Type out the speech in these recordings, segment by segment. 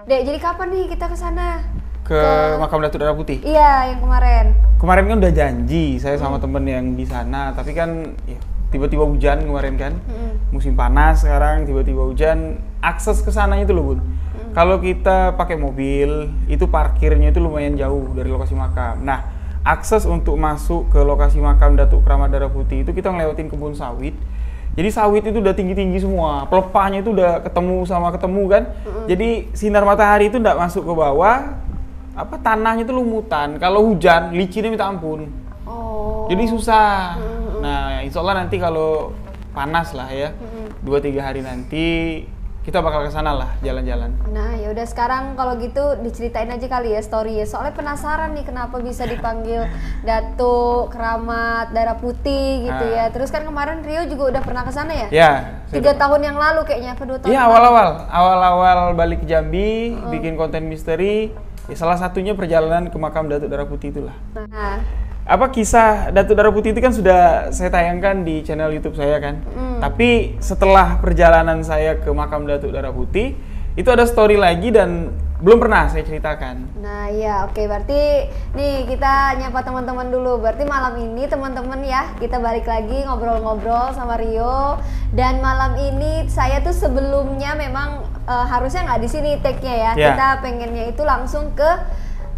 Dek, jadi kapan nih kita ke sana? Ke makam Datuk Darah Putih. Iya, yang kemarin. Kemarin kan udah janji saya sama temen yang di sana, tapi kan ya, tiba-tiba hujan kemarin kan. Musim panas sekarang tiba-tiba hujan, akses ke sana itu loh, Bun. Kalau kita pakai mobil, itu parkirnya itu lumayan jauh dari lokasi makam. Nah, akses untuk masuk ke lokasi makam Datuk Kramat Darah Putih itu kita ngelewatin kebun sawit. Jadi sawit itu udah tinggi-tinggi semua, pelepahnya itu udah ketemu kan. Jadi sinar matahari itu nggak masuk ke bawah, tanahnya itu lumutan. Kalau hujan, licinnya minta ampun. Oh. Jadi susah. Nah, insya Allah nanti kalau panas lah ya, 2-3 hari nanti kita bakal ke sana lah jalan-jalan. Nah, ya udah sekarang kalau gitu diceritain aja kali ya story ya. Soalnya penasaran nih kenapa bisa dipanggil Datuk Kramat Darah Putih gitu ya. Terus kan kemarin Rio juga udah pernah ke sana ya? Ya. 3 tahun yang lalu kayaknya, apa 2 tahun? Iya, awal-awal balik ke Jambi, bikin konten misteri. Ya, salah satunya perjalanan ke makam Datuk Darah Putih itulah. Nah, kisah Datuk Darah Putih itu kan sudah saya tayangkan di channel YouTube saya kan. Tapi setelah perjalanan saya ke makam Datuk Darah Putih, itu ada story lagi dan belum pernah saya ceritakan. Nah ya oke, berarti nih kita nyapa teman-teman dulu. Berarti malam ini teman-teman ya, kita balik lagi ngobrol-ngobrol sama Rio. Dan malam ini saya tuh sebelumnya memang harusnya nggak di sini take-nya ya. Kita pengennya itu langsung ke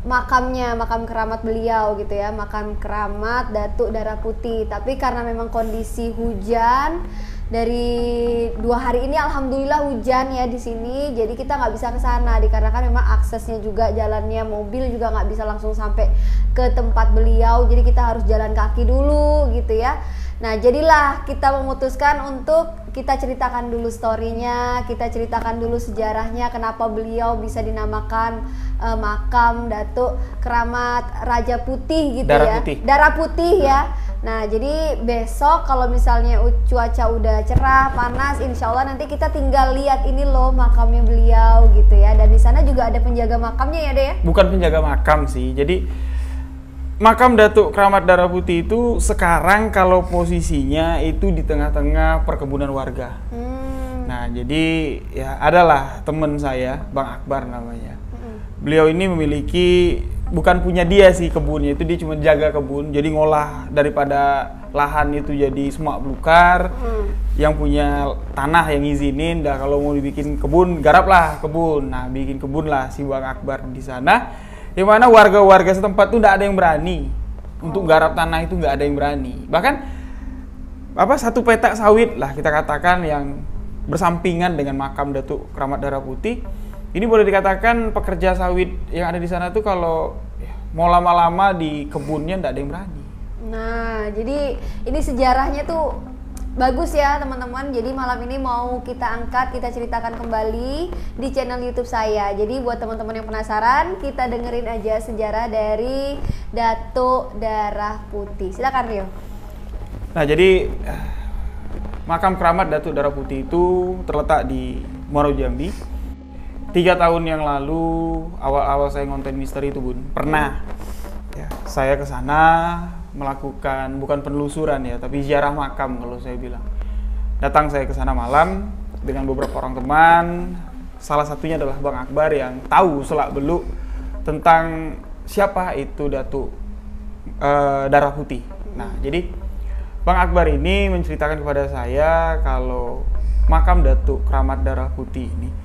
makam keramat beliau gitu ya, makam keramat Datuk Darah Putih. Tapi karena memang kondisi hujan dari 2 hari ini, alhamdulillah hujan ya di sini, jadi kita nggak bisa ke sana dikarenakan memang aksesnya juga, jalannya mobil juga nggak bisa langsung sampai ke tempat beliau, jadi kita harus jalan kaki dulu gitu ya. Nah, jadilah kita memutuskan untuk kita ceritakan dulu story-nya, kita ceritakan dulu sejarahnya, kenapa beliau bisa dinamakan makam Datuk Kramat Raja Putih gitu Darah Putih ya. Nah, jadi besok kalau misalnya cuaca udah cerah, panas, insya Allah nanti kita tinggal lihat ini loh makamnya beliau gitu ya. Dan di sana juga ada penjaga makamnya ya, Dek ya? Bukan penjaga makam sih, jadi makam Datuk Kramat Darah Putih itu sekarang kalau posisinya itu di tengah-tengah perkebunan warga. Nah, jadi ya adalah teman saya, Bang Akbar namanya. Beliau ini memiliki, bukan punya dia sih kebunnya, itu dia cuma jaga kebun, jadi ngolah daripada lahan itu jadi semak belukar. Yang punya tanah yang ngizinin, dah kalau mau dibikin kebun, garaplah kebun. Nah, bikin kebun lah si Bang Akbar di sana. Yang mana warga-warga setempat tuh nggak ada yang berani untuk garap tanah, itu nggak ada yang berani. Bahkan satu petak sawit lah kita katakan yang bersampingan dengan makam Datuk Kramat Darah Putih. Ini boleh dikatakan pekerja sawit yang ada di sana tuh kalau mau lama-lama di kebunnya nggak ada yang berani. Nah, jadi ini sejarahnya tuh bagus ya teman-teman. Jadi malam ini mau kita angkat, kita ceritakan kembali di channel YouTube saya. Jadi buat teman-teman yang penasaran, kita dengerin aja sejarah dari Datuk Darah Putih. Silakan Rio. Nah, jadi makam keramat Datuk Darah Putih itu terletak di Muaro Jambi. 3 tahun yang lalu, awal-awal saya ngonten misteri itu, Bun, pernah ya, saya ke sana melakukan bukan penelusuran ya, tapi ziarah makam kalau saya bilang. Datang saya ke sana malam dengan beberapa orang teman, salah satunya adalah Bang Akbar yang tahu selak-beluk tentang siapa itu Datuk Darah Putih. Nah, jadi Bang Akbar ini menceritakan kepada saya kalau makam Datuk Kramat Darah Putih ini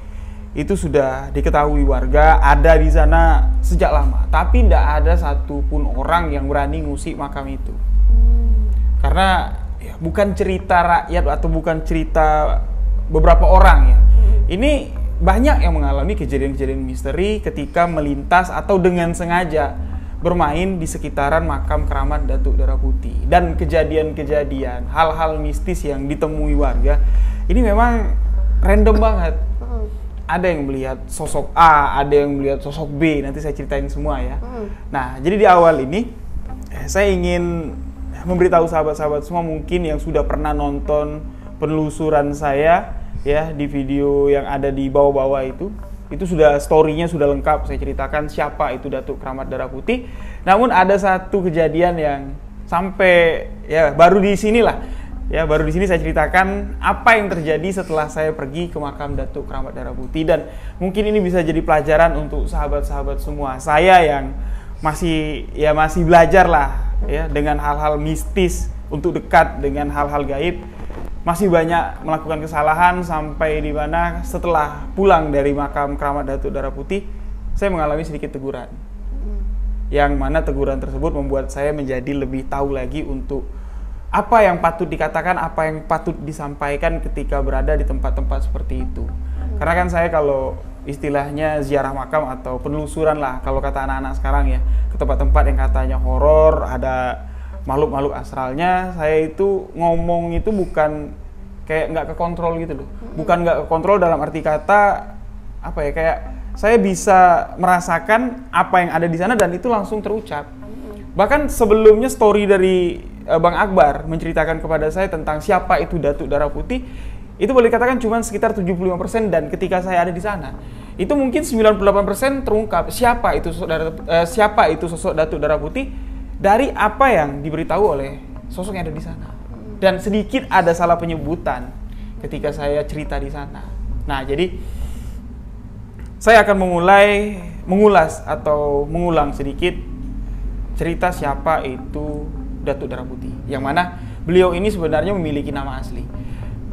itu sudah diketahui warga, ada di sana sejak lama, tapi tidak ada satupun orang yang berani ngusik makam itu. Karena ya, bukan cerita rakyat atau bukan cerita beberapa orang ya. Ini banyak yang mengalami kejadian-kejadian misteri ketika melintas atau dengan sengaja bermain di sekitaran makam keramat Datuk Darah Putih. Dan kejadian-kejadian, hal-hal mistis yang ditemui warga, ini memang random banget. Ada yang melihat sosok A, ada yang melihat sosok B, nanti saya ceritain semua ya. Nah, jadi di awal ini saya ingin memberitahu sahabat-sahabat semua mungkin yang sudah pernah nonton penelusuran saya ya di video yang ada di bawah-bawah itu sudah story-nya sudah lengkap, saya ceritakan siapa itu Datuk Kramat Darah Putih. Namun ada satu kejadian yang sampai ya baru di sinilah Ya, baru di sini saya ceritakan apa yang terjadi setelah saya pergi ke makam Datuk Keramat Darah Putih, dan mungkin ini bisa jadi pelajaran untuk sahabat-sahabat semua. Saya yang masih belajar lah ya dengan hal-hal mistis untuk dekat dengan hal-hal gaib, masih banyak melakukan kesalahan sampai di mana setelah pulang dari makam Keramat Datuk Darah Putih, saya mengalami sedikit teguran. Yang mana teguran tersebut membuat saya menjadi lebih tahu lagi untuk apa yang patut dikatakan, apa yang patut disampaikan ketika berada di tempat-tempat seperti itu. Karena kan saya kalau istilahnya ziarah makam atau penelusuran lah, kalau kata anak-anak sekarang ya, ke tempat-tempat yang katanya horor, ada makhluk-makhluk astralnya, saya itu ngomong itu bukan kayak nggak kekontrol gitu loh. Bukan nggak kekontrol dalam arti kata, apa ya, kayak saya bisa merasakan apa yang ada di sana dan itu langsung terucap. Bahkan sebelumnya story dari Bang Akbar menceritakan kepada saya tentang siapa itu Datuk Darah Putih, itu boleh dikatakan cuma sekitar 75%, dan ketika saya ada di sana, itu mungkin 98% terungkap siapa itu sosok Datuk Darah Putih dari apa yang diberitahu oleh sosok yang ada di sana. Dan sedikit ada salah penyebutan ketika saya cerita di sana. Nah, jadi saya akan mengulas atau mengulang sedikit cerita siapa itu Datuk Darah Putih, yang mana beliau ini sebenarnya memiliki nama asli.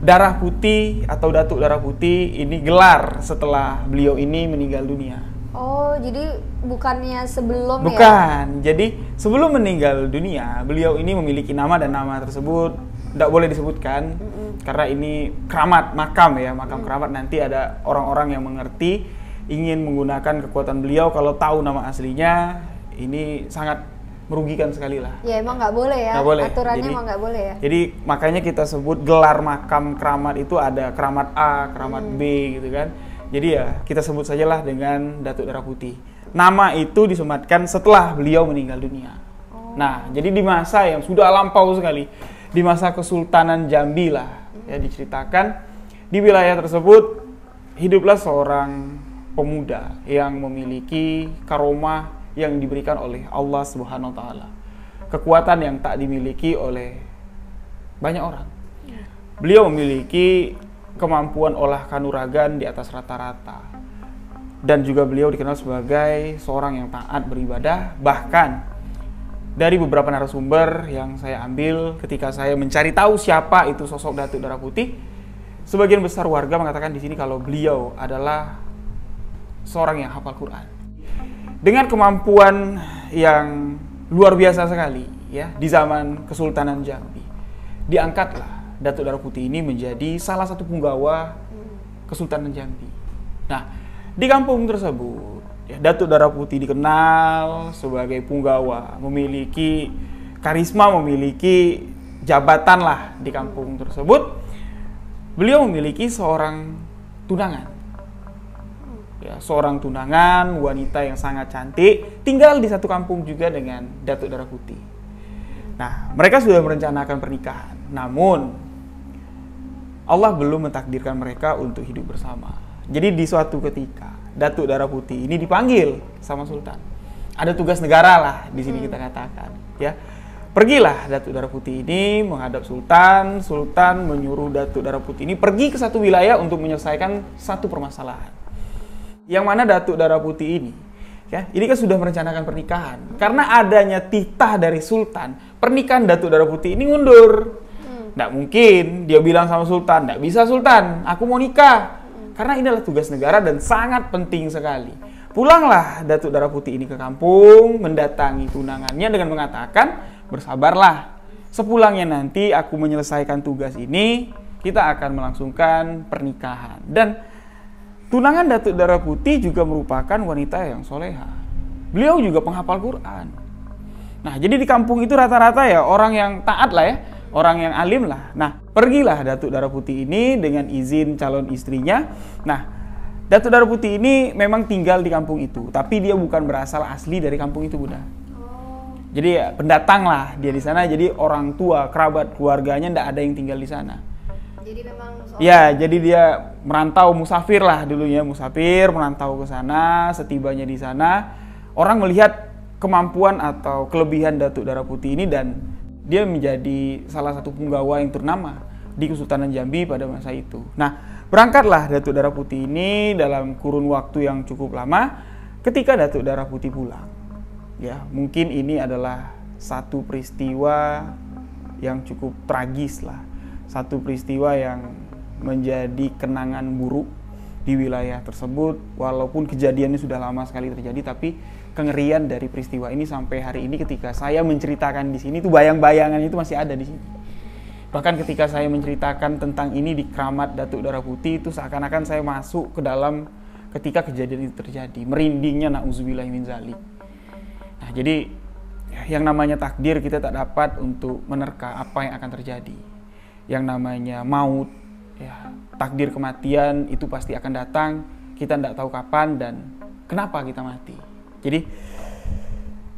Darah Putih atau Datuk Darah Putih ini gelar setelah beliau ini meninggal dunia. Oh, jadi bukannya sebelum Bukan. ya? Jadi sebelum meninggal dunia, beliau ini memiliki nama, dan nama tersebut tidak boleh disebutkan karena ini keramat, makam ya, makam keramat. Nanti ada orang-orang yang mengerti ingin menggunakan kekuatan beliau, kalau tahu nama aslinya ini sangat merugikan sekali lah. Ya emang nggak boleh ya, nggak boleh. Aturannya Jadi, emang nggak boleh ya. Jadi makanya kita sebut gelar makam keramat itu ada keramat A, keramat B gitu kan. Jadi ya kita sebut sajalah dengan Datuk Darah Putih. Nama itu disematkan setelah beliau meninggal dunia. Nah, jadi di masa yang sudah lampau sekali, di masa Kesultanan Jambi lah ya, diceritakan di wilayah tersebut hiduplah seorang pemuda yang memiliki karomah yang diberikan oleh Allah Subhanahu wa taala. Kekuatan yang tak dimiliki oleh banyak orang. Beliau memiliki kemampuan olah kanuragan di atas rata-rata. Dan juga beliau dikenal sebagai seorang yang taat beribadah. Bahkan dari beberapa narasumber yang saya ambil ketika saya mencari tahu siapa itu sosok Datuk Darah Putih, sebagian besar warga mengatakan di sini kalau beliau adalah seorang yang hafal Quran. Dengan kemampuan yang luar biasa sekali ya, di zaman Kesultanan Jambi, diangkatlah Datuk Darah Putih ini menjadi salah satu punggawa Kesultanan Jambi. Nah, di kampung tersebut ya, Datuk Darah Putih dikenal sebagai punggawa, memiliki karisma, memiliki jabatan lah di kampung tersebut. Beliau memiliki seorang tunangan. Ya, seorang tunangan, wanita yang sangat cantik, tinggal di satu kampung juga dengan Datuk Darah Putih. Nah, mereka sudah merencanakan pernikahan. Namun, Allah belum mentakdirkan mereka untuk hidup bersama. Jadi di suatu ketika, Datuk Darah Putih ini dipanggil sama Sultan. Ada tugas negara lah di sini kita katakan. Ya, pergilah Datuk Darah Putih ini menghadap Sultan. Sultan menyuruh Datuk Darah Putih ini pergi ke satu wilayah untuk menyelesaikan satu permasalahan. Yang mana Datuk Darah Putih ini, ya, ini kan sudah merencanakan pernikahan. Karena adanya titah dari Sultan, pernikahan Datuk Darah Putih ini mundur. Nggak mungkin dia bilang sama Sultan, nggak bisa Sultan, aku mau nikah. Karena ini adalah tugas negara dan sangat penting sekali. Pulanglah Datuk Darah Putih ini ke kampung, mendatangi tunangannya dengan mengatakan, bersabarlah. Sepulangnya nanti aku menyelesaikan tugas ini, kita akan melangsungkan pernikahan. Dan tunangan Datuk Darah Putih juga merupakan wanita yang soleha. Beliau juga penghafal Quran. Nah, jadi di kampung itu rata-rata ya orang yang taat lah ya, orang yang alim lah. Nah, pergilah Datuk Darah Putih ini dengan izin calon istrinya. Nah, Datuk Darah Putih ini memang tinggal di kampung itu, tapi dia bukan berasal asli dari kampung itu, Bunda. Jadi ya, pendatang lah dia di sana. Jadi orang tua, kerabat, keluarganya ndak ada yang tinggal di sana. Jadi memang ya, jadi dia merantau, musafir lah dulunya, musafir merantau ke sana. Setibanya di sana, orang melihat kemampuan atau kelebihan Datuk Darah Putih ini dan dia menjadi salah satu punggawa yang ternama di Kesultanan Jambi pada masa itu. Nah, berangkatlah Datuk Darah Putih ini dalam kurun waktu yang cukup lama ketika Datuk Darah Putih pulang. Ya, mungkin ini adalah satu peristiwa yang cukup tragis lah. Satu peristiwa yang menjadi kenangan buruk di wilayah tersebut, walaupun kejadiannya sudah lama sekali terjadi, tapi kengerian dari peristiwa ini sampai hari ini ketika saya menceritakan di sini, itu bayang-bayangan itu masih ada di sini. Bahkan ketika saya menceritakan tentang ini di keramat Datuk Darah Putih, itu seakan-akan saya masuk ke dalam ketika kejadian itu terjadi, merindingnya na'udzubillah min dzalik. Nah, jadi yang namanya takdir kita tak dapat untuk menerka apa yang akan terjadi. Yang namanya maut, ya, takdir kematian itu pasti akan datang, kita tidak tahu kapan dan kenapa kita mati. Jadi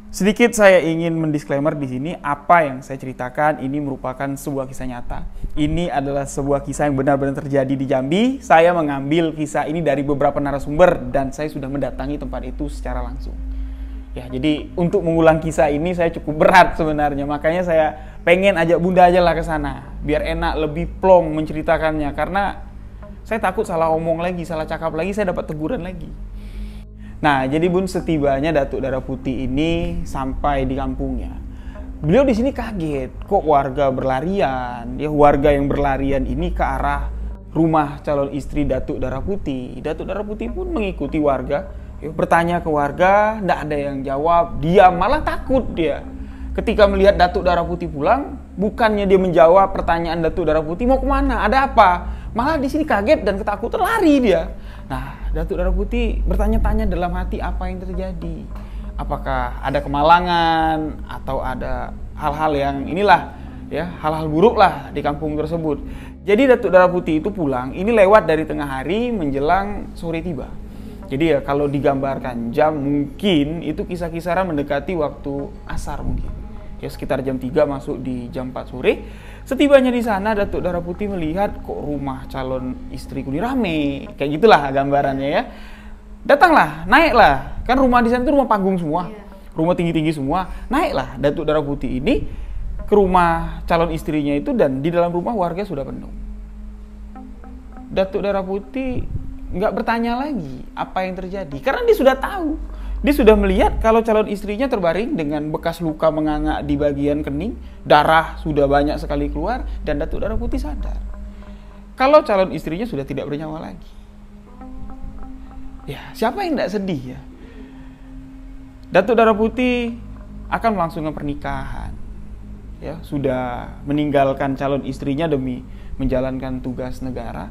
sedikit saya ingin mendisklaimer di sini, apa yang saya ceritakan ini merupakan sebuah kisah nyata. Ini adalah sebuah kisah yang benar-benar terjadi di Jambi. Saya mengambil kisah ini dari beberapa narasumber dan saya sudah mendatangi tempat itu secara langsung. Ya, jadi untuk mengulang kisah ini saya cukup berat sebenarnya. Makanya saya pengen ajak Bunda aja lah ke sana, biar enak, lebih plong menceritakannya. Karena saya takut salah omong lagi, salah cakap lagi, saya dapat teguran lagi. Nah, jadi Bun, setibanya Datuk Darah Putih ini sampai di kampungnya, beliau di sini kaget, kok warga berlarian. Ya, warga yang berlarian ini ke arah rumah calon istri Datuk Darah Putih. Datuk Darah Putih pun mengikuti warga, ya, bertanya ke warga, tidak ada yang jawab. Dia malah takut dia. Ketika melihat Datuk Darah Putih pulang, bukannya dia menjawab pertanyaan Datuk Darah Putih, mau kemana, ada apa? Malah di sini kaget dan ketakutan, lari dia. Nah, Datuk Darah Putih bertanya-tanya dalam hati apa yang terjadi. Apakah ada kemalangan atau ada hal-hal yang inilah, ya, hal-hal buruk lah di kampung tersebut. Jadi Datuk Darah Putih itu pulang, ini lewat dari tengah hari menjelang sore tiba. Jadi ya kalau digambarkan jam, mungkin itu kisah-kisaran mendekati waktu asar mungkin. Ya sekitar jam 3 masuk di jam 4 sore. Setibanya di sana Datuk Darah Putih melihat kok rumah calon istriku ini rame. Kayak gitulah gambarannya ya. Datanglah, naiklah. Kan rumah di sana itu rumah panggung semua. Rumah tinggi-tinggi semua. Naiklah Datuk Darah Putih ini ke rumah calon istrinya itu dan di dalam rumah warga sudah penuh. Datuk Darah Putih nggak bertanya lagi apa yang terjadi karena dia sudah tahu, dia sudah melihat kalau calon istrinya terbaring dengan bekas luka menganga di bagian kening, darah sudah banyak sekali keluar dan Datuk Darah Putih sadar kalau calon istrinya sudah tidak bernyawa lagi. Ya, siapa yang tidak sedih ya? Datuk Darah Putih akan melangsungkan pernikahan, ya, sudah meninggalkan calon istrinya demi menjalankan tugas negara.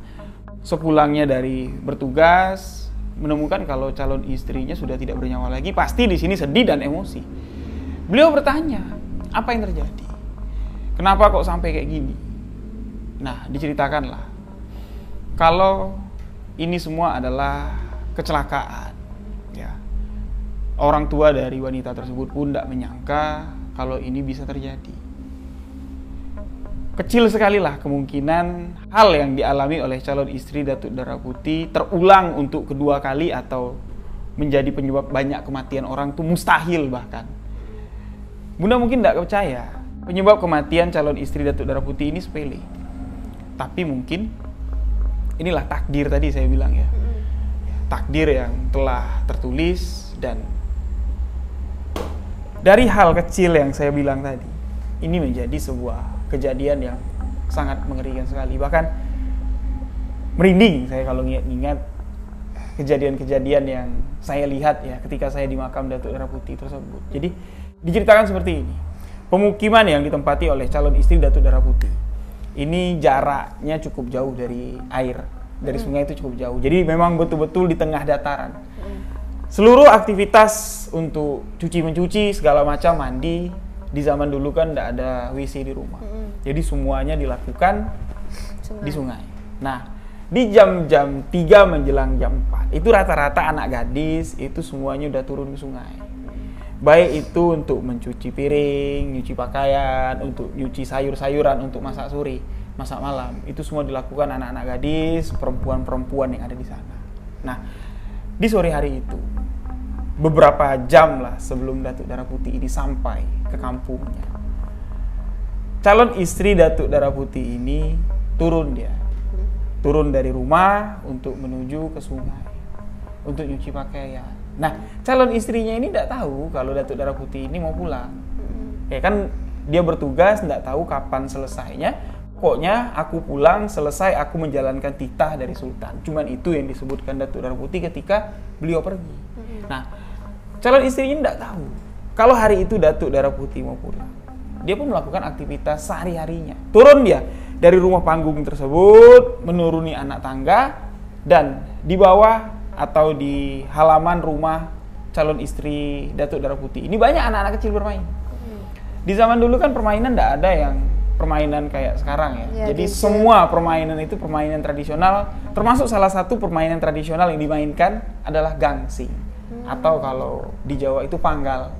Sepulangnya dari bertugas, menemukan kalau calon istrinya sudah tidak bernyawa lagi, pasti di sini sedih dan emosi. Beliau bertanya, apa yang terjadi? Kenapa kok sampai kayak gini? Nah, diceritakanlah kalau ini semua adalah kecelakaan. Ya, orang tua dari wanita tersebut pun tidak menyangka kalau ini bisa terjadi. Kecil sekali lah kemungkinan hal yang dialami oleh calon istri Datuk Darah Putih terulang untuk kedua kali atau menjadi penyebab banyak kematian orang, itu mustahil bahkan. Bunda mungkin tidak percaya penyebab kematian calon istri Datuk Darah Putih ini sepele. Tapi mungkin inilah takdir tadi saya bilang ya. Takdir yang telah tertulis dan dari hal kecil yang saya bilang tadi, ini menjadi sebuah kejadian yang sangat mengerikan sekali. Bahkan merinding saya kalau ingat kejadian-kejadian yang saya lihat ya ketika saya di makam Datuk Darah Putih tersebut. Jadi diceritakan seperti ini. Pemukiman yang ditempati oleh calon istri Datuk Darah Putih ini jaraknya cukup jauh dari air, dari sungai itu cukup jauh. Jadi memang betul-betul di tengah dataran. Seluruh aktivitas untuk cuci-mencuci segala macam, mandi, di zaman dulu kan tidak ada WC di rumah. Jadi semuanya dilakukan di sungai. Nah, di jam-jam 3 menjelang jam 4, itu rata-rata anak gadis itu semuanya udah turun ke sungai. Baik itu untuk mencuci piring, nyuci pakaian, untuk nyuci sayur-sayuran, untuk masak sore, masak malam. Itu semua dilakukan anak-anak gadis, perempuan-perempuan yang ada di sana. Nah, di sore hari itu, beberapa jam lah sebelum Datuk Darah Putih ini sampai ke kampungnya, calon istri Datuk Darah Putih ini turun dari rumah untuk menuju ke sungai untuk nyuci pakaian. Nah, calon istrinya ini tidak tahu kalau Datuk Darah Putih ini mau pulang. Ya kan, dia bertugas, tidak tahu kapan selesainya. Pokoknya aku pulang selesai aku menjalankan titah dari Sultan. Cuman itu yang disebutkan Datuk Darah Putih ketika beliau pergi. Nah, calon istrinya tidak tahu kalau hari itu Datuk Darah Putih mau pulang. Dia pun melakukan aktivitas sehari-harinya. Turun dia dari rumah panggung tersebut, menuruni anak tangga, dan di bawah atau di halaman rumah calon istri Datuk Darah Putih ini banyak anak-anak kecil bermain. Di zaman dulu kan permainan tidak ada yang permainan kayak sekarang ya. Jadi semua permainan itu permainan tradisional, termasuk salah satu permainan tradisional yang dimainkan adalah gangsing. Atau kalau di Jawa itu panggal.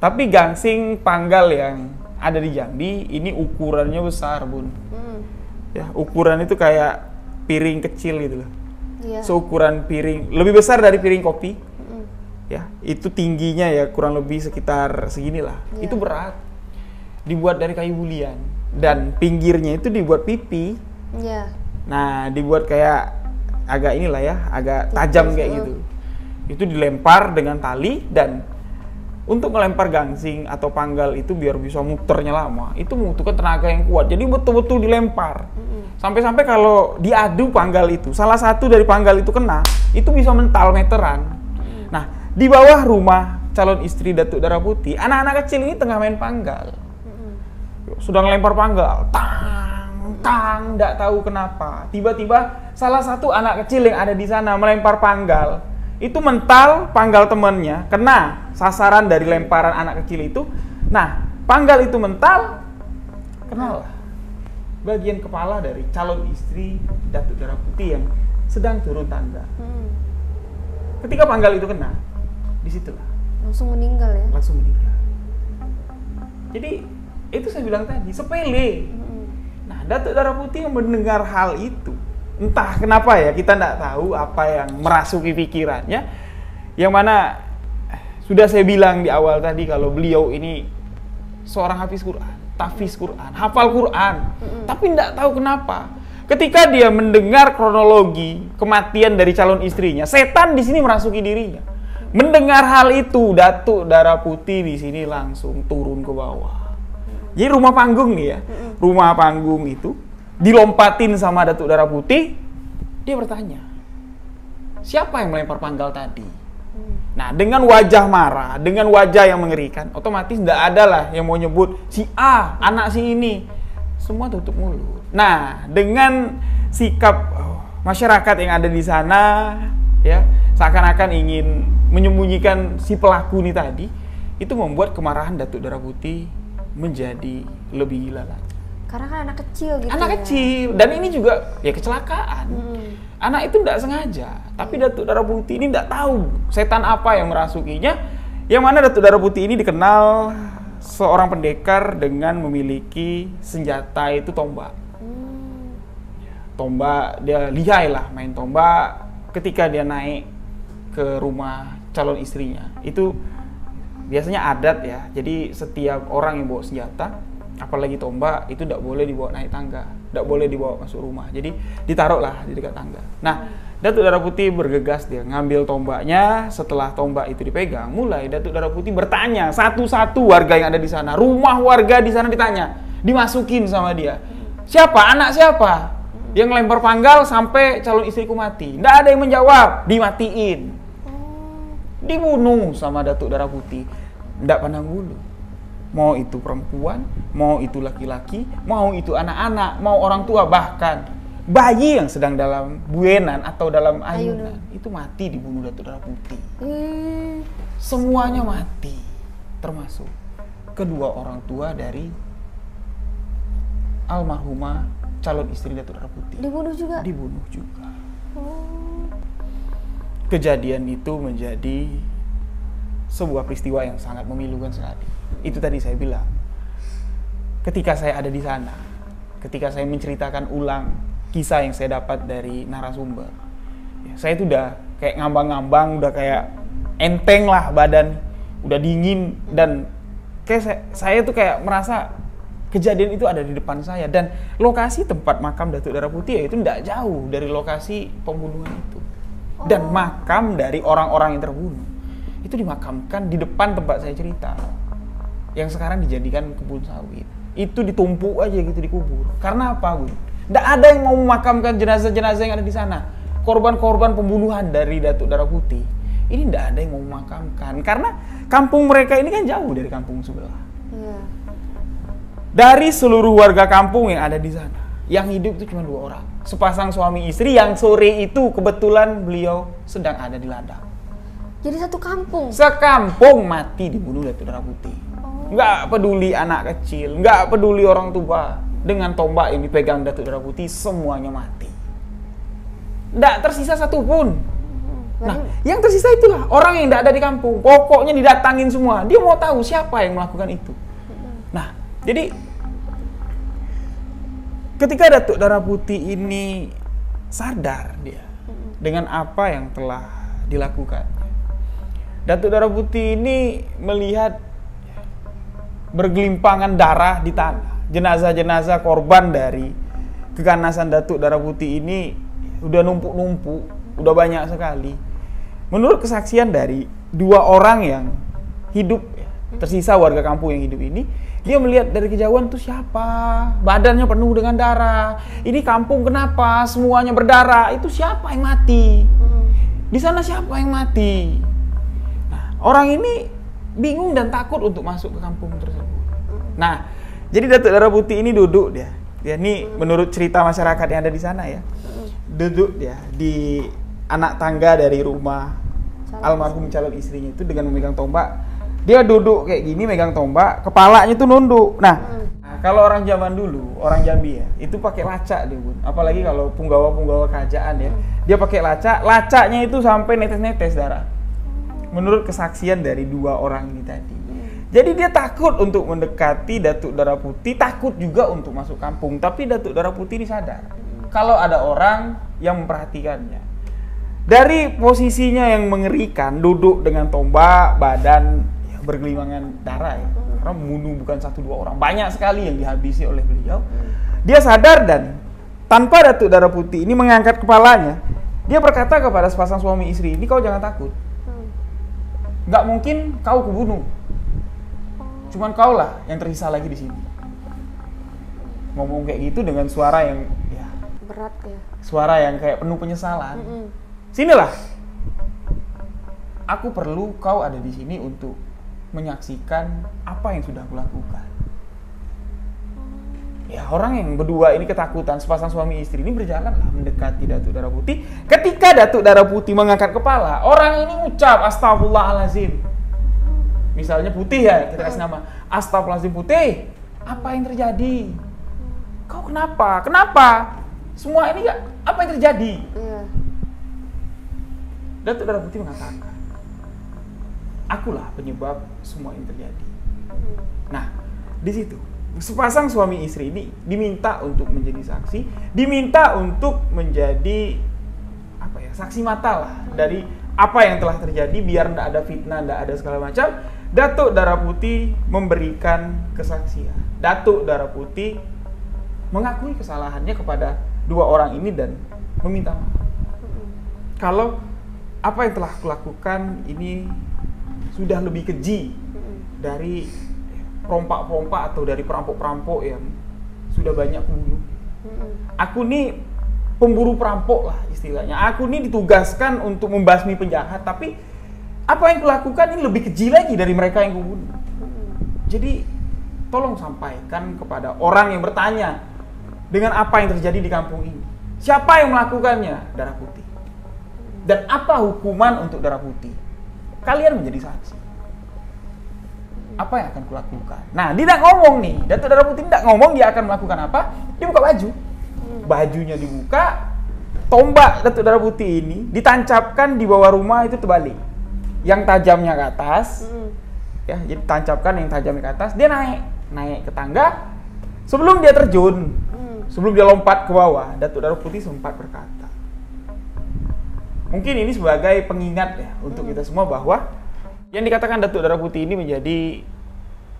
Tapi gangsing panggal yang ada di Jambi ini ukurannya besar, Bun. Ya, ukuran itu kayak piring kecil gitu loh. Seukuran piring, lebih besar dari piring kopi. Ya, itu tingginya ya kurang lebih sekitar seginilah. Itu berat. Dibuat dari kayu bulian dan pinggirnya itu dibuat pipi. Nah, dibuat kayak agak inilah ya, agak tajam kayak gitu. Itu dilempar dengan tali, dan untuk melempar gangsing atau panggal itu biar bisa muternya lama, itu membutuhkan tenaga yang kuat. Jadi betul-betul dilempar. Sampai-sampai kalau diadu panggal itu, salah satu dari panggal itu kena, itu bisa mental meteran. Nah, di bawah rumah calon istri Datuk Darah Putih, anak-anak kecil ini tengah main panggal. Sudah ngelempar panggal, tang, nggak tahu kenapa. Tiba-tiba salah satu anak kecil yang ada di sana melempar panggal. Itu mental panggal temannya, kena sasaran dari lemparan anak kecil itu. Nah, panggal itu mental, kenalah bagian kepala dari calon istri Datuk Darah Putih yang sedang turun tangga. Ketika panggal itu kena, disitulah langsung meninggal ya. Langsung meninggal. Jadi itu saya bilang tadi sepele. Nah, Datuk Darah Putih yang mendengar hal itu, entah kenapa ya, kita tidak tahu apa yang merasuki pikirannya. Yang mana sudah saya bilang di awal tadi kalau beliau ini seorang hafiz Quran, tahfiz Quran, hafal Quran, tapi tidak tahu kenapa ketika dia mendengar kronologi kematian dari calon istrinya, setan di sini merasuki dirinya. Mendengar hal itu, Datuk Darah Putih di sini langsung turun ke bawah. Jadi rumah panggung nih ya, rumah panggung itu dilompatin sama Datuk Darah Putih. Dia bertanya, siapa yang melempar panggal tadi? Nah, dengan wajah marah, dengan wajah yang mengerikan, otomatis tidak ada lah yang mau nyebut si A, anak si ini. Semua tutup mulut. Nah, dengan sikap masyarakat yang ada di sana, ya, seakan-akan ingin menyembunyikan si pelaku ini tadi, itu membuat kemarahan Datuk Darah Putih menjadi lebih gila lagi. Karena kan anak kecil gitu. Anak kecil, dan ini juga ya kecelakaan. Anak itu tidak sengaja, tapi Datuk Darah Putih ini tidak tahu setan apa yang merasukinya. Yang mana Datuk Darah Putih ini dikenal seorang pendekar dengan memiliki senjata itu tombak. Tombak, dia lihai lah main tombak. Ketika dia naik ke rumah calon istrinya, itu biasanya adat ya, jadi setiap orang yang bawa senjata, apalagi tombak, itu tidak boleh dibawa naik tangga, tidak boleh dibawa masuk rumah, jadi ditaruhlah di dekat tangga. Nah, Datuk Darah Putih bergegas, dia ngambil tombaknya. Setelah tombak itu dipegang, mulai Datuk Darah Putih bertanya satu-satu warga yang ada di sana, rumah warga di sana ditanya, dimasukin sama dia. Siapa? Anak siapa yang lempar panggal sampai calon istriku mati? Tidak ada yang menjawab, dimatiin. Dibunuh sama Datuk Darah Putih. Tidak pandang bulu. Mau itu perempuan, mau itu laki-laki, mau itu anak-anak, mau orang tua, bahkan bayi yang sedang dalam buenan atau dalam ayunan itu mati dibunuh Datuk Darah Putih. Semuanya mati, termasuk kedua orang tua dari almarhumah calon istri Datuk Darah Putih. Dibunuh juga? Dibunuh juga. Kejadian itu menjadi sebuah peristiwa yang sangat memilukan sekali. Itu tadi saya bilang, ketika saya ada di sana, ketika saya menceritakan ulang kisah yang saya dapat dari narasumber, ya, saya itu udah kayak ngambang-ngambang, udah kayak enteng lah badan, udah dingin, dan kayak saya tuh kayak merasa kejadian itu ada di depan saya dan lokasi tempat makam Datuk Darah Putih itu tidak jauh dari lokasi pembunuhan itu. Dan makam dari orang-orang yang terbunuh itu dimakamkan di depan tempat saya cerita, yang sekarang dijadikan kebun sawit. Itu ditumpuk aja gitu, dikubur. Karena apa, Bun? Tidak ada yang mau memakamkan jenazah-jenazah yang ada di sana. Korban-korban pembunuhan dari Datuk Darah Putih ini tidak ada yang mau memakamkan karena kampung mereka ini kan jauh dari kampung sebelah. Dari seluruh warga kampung yang ada di sana, yang hidup itu cuma 2 orang. Sepasang suami istri yang sore itu kebetulan beliau sedang ada di ladang. Jadi satu kampung? Sekampung mati dibunuh Datuk Darah Putih. Nggak peduli anak kecil, nggak peduli orang tua. Dengan tombak yang dipegang Datuk Darah Putih, semuanya mati. Nggak tersisa satu pun. Nah, yang tersisa itulah orang yang nggak ada di kampung. Pokoknya didatangin semua. Dia mau tahu siapa yang melakukan itu. Nah, jadi ketika Datuk Darah Putih ini sadar dia dengan apa yang telah dilakukan, Datuk Darah Putih ini melihat bergelimpangan darah di tanah. Jenazah-jenazah korban dari keganasan Datuk Darah Putih ini udah numpuk-numpuk, udah banyak sekali. Menurut kesaksian dari 2 orang yang hidup, tersisa warga kampung yang hidup ini, dia melihat dari kejauhan tuh siapa, badannya penuh dengan darah. Ini kampung kenapa semuanya berdarah? Itu siapa yang mati? Di sana siapa yang mati? Nah, orang ini bingung dan takut untuk masuk ke kampung tersebut. Nah, jadi Datuk Darah Putih ini duduk dia. Dia ini menurut cerita masyarakat yang ada di sana ya. Duduk dia di anak tangga dari rumah almarhum calon istrinya itu dengan memegang tombak. Dia duduk kayak gini megang tombak, kepalanya tuh nunduk. Nah, kalau orang zaman dulu, orang Jambi ya, itu pakai lacak dia, Bun. Apalagi kalau punggawa-punggawa kerajaan ya, dia pakai lacak, lacaknya itu sampai netes-netes darah. Menurut kesaksian dari 2 orang ini tadi. Jadi dia takut untuk mendekati Datuk Darah Putih, takut juga untuk masuk kampung. Tapi Datuk Darah Putih ini sadar kalau ada orang yang memperhatikannya. Dari posisinya yang mengerikan, duduk dengan tombak, badan bergelimangan darah ya, karena membunuh bukan 1-2 orang, banyak sekali yang dihabisi oleh beliau. Dia sadar dan tanpa Datuk Darah Putih ini mengangkat kepalanya, dia berkata kepada sepasang suami istri ini, kau jangan takut, nggak mungkin kau kebunuh, cuman kau lah yang tersisa lagi di sini. Ngomong kayak gitu dengan suara yang ya berat ya, suara yang kayak penuh penyesalan. Sinilah, aku perlu kau ada di sini untuk menyaksikan apa yang sudah aku lakukan. Ya, orang yang berdua ini ketakutan, sepasang suami istri ini berjalanlah mendekati Datuk Darah Putih. Ketika Datuk Darah Putih mengangkat kepala, orang ini ucap astagfirullahalazim. Misalnya Putih ya, kita kasih nama. Astagfirullahalazim Putih, apa yang terjadi? Kau kenapa? Kenapa? Semua ini gak, apa yang terjadi? Datuk Darah Putih mengatakan, akulah penyebab semua ini terjadi. Nah, di situ sepasang suami istri ini diminta untuk menjadi saksi, diminta untuk menjadi apa ya, saksi mata lah dari apa yang telah terjadi, biar tidak ada fitnah, tidak ada segala macam. Datuk Darah Putih memberikan kesaksian. Datuk Darah Putih mengakui kesalahannya kepada 2 orang ini dan meminta maaf. Kalau apa yang telah kulakukan ini sudah lebih keji dari perompak-perompak atau dari perampok-perampok yang sudah banyak membunuh. Aku nih pemburu perampok lah istilahnya. Aku nih ditugaskan untuk membasmi penjahat, tapi apa yang kulakukan ini lebih keji lagi dari mereka yang kubunuh. Jadi tolong sampaikan kepada orang yang bertanya dengan apa yang terjadi di kampung ini. Siapa yang melakukannya? Darah Putih. Dan apa hukuman untuk Darah Putih? Kalian menjadi saksi. Apa yang akan kulakukan? Nah, dia tidak ngomong nih. Datuk Darah Putih tidak ngomong dia akan melakukan apa. Dia buka baju. Bajunya dibuka. Tombak Datuk Darah Putih ini ditancapkan di bawah rumah itu terbalik. Yang tajamnya ke atas. Ya, jadi tancapkan yang tajamnya ke atas. Dia naik ke tangga. Sebelum dia terjun, sebelum dia lompat ke bawah, Datuk Darah Putih sempat berkata. Mungkin ini sebagai pengingat ya untuk kita semua bahwa yang dikatakan Datuk Darah Putih ini menjadi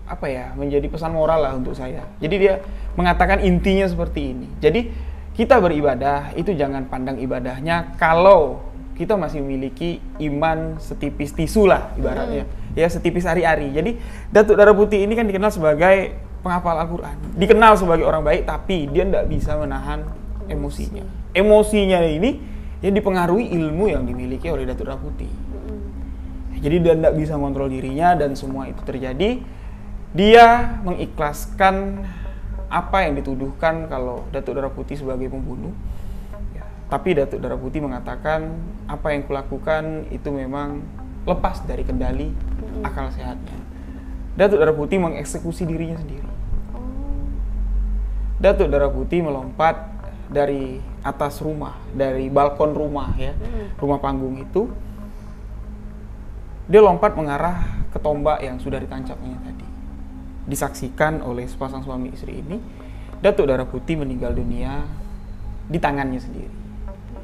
apa ya, menjadi pesan moral lah untuk saya. Jadi dia mengatakan intinya seperti ini. Jadi kita beribadah itu jangan pandang ibadahnya kalau kita masih memiliki iman setipis tisu lah ibaratnya. Ya setipis ari-ari. Jadi Datuk Darah Putih ini kan dikenal sebagai penghafal Al-Quran. Dikenal sebagai orang baik, tapi dia tidak bisa menahan emosinya. Emosinya ini yang dipengaruhi ilmu yang dimiliki oleh Datuk Darah Putih. Jadi dia tidak bisa mengontrol dirinya dan semua itu terjadi. Dia mengikhlaskan apa yang dituduhkan kalau Datuk Darah Putih sebagai pembunuh. Ya, tapi Datuk Darah Putih mengatakan apa yang kulakukan itu memang lepas dari kendali akal sehatnya. Datuk Darah Putih mengeksekusi dirinya sendiri. Datuk Darah Putih melompat dari atas rumah, dari balkon rumah ya, rumah panggung itu. Dia lompat mengarah ke tombak yang sudah ditancapnya tadi. Disaksikan oleh sepasang suami istri ini, Datuk Darah Putih meninggal dunia di tangannya sendiri,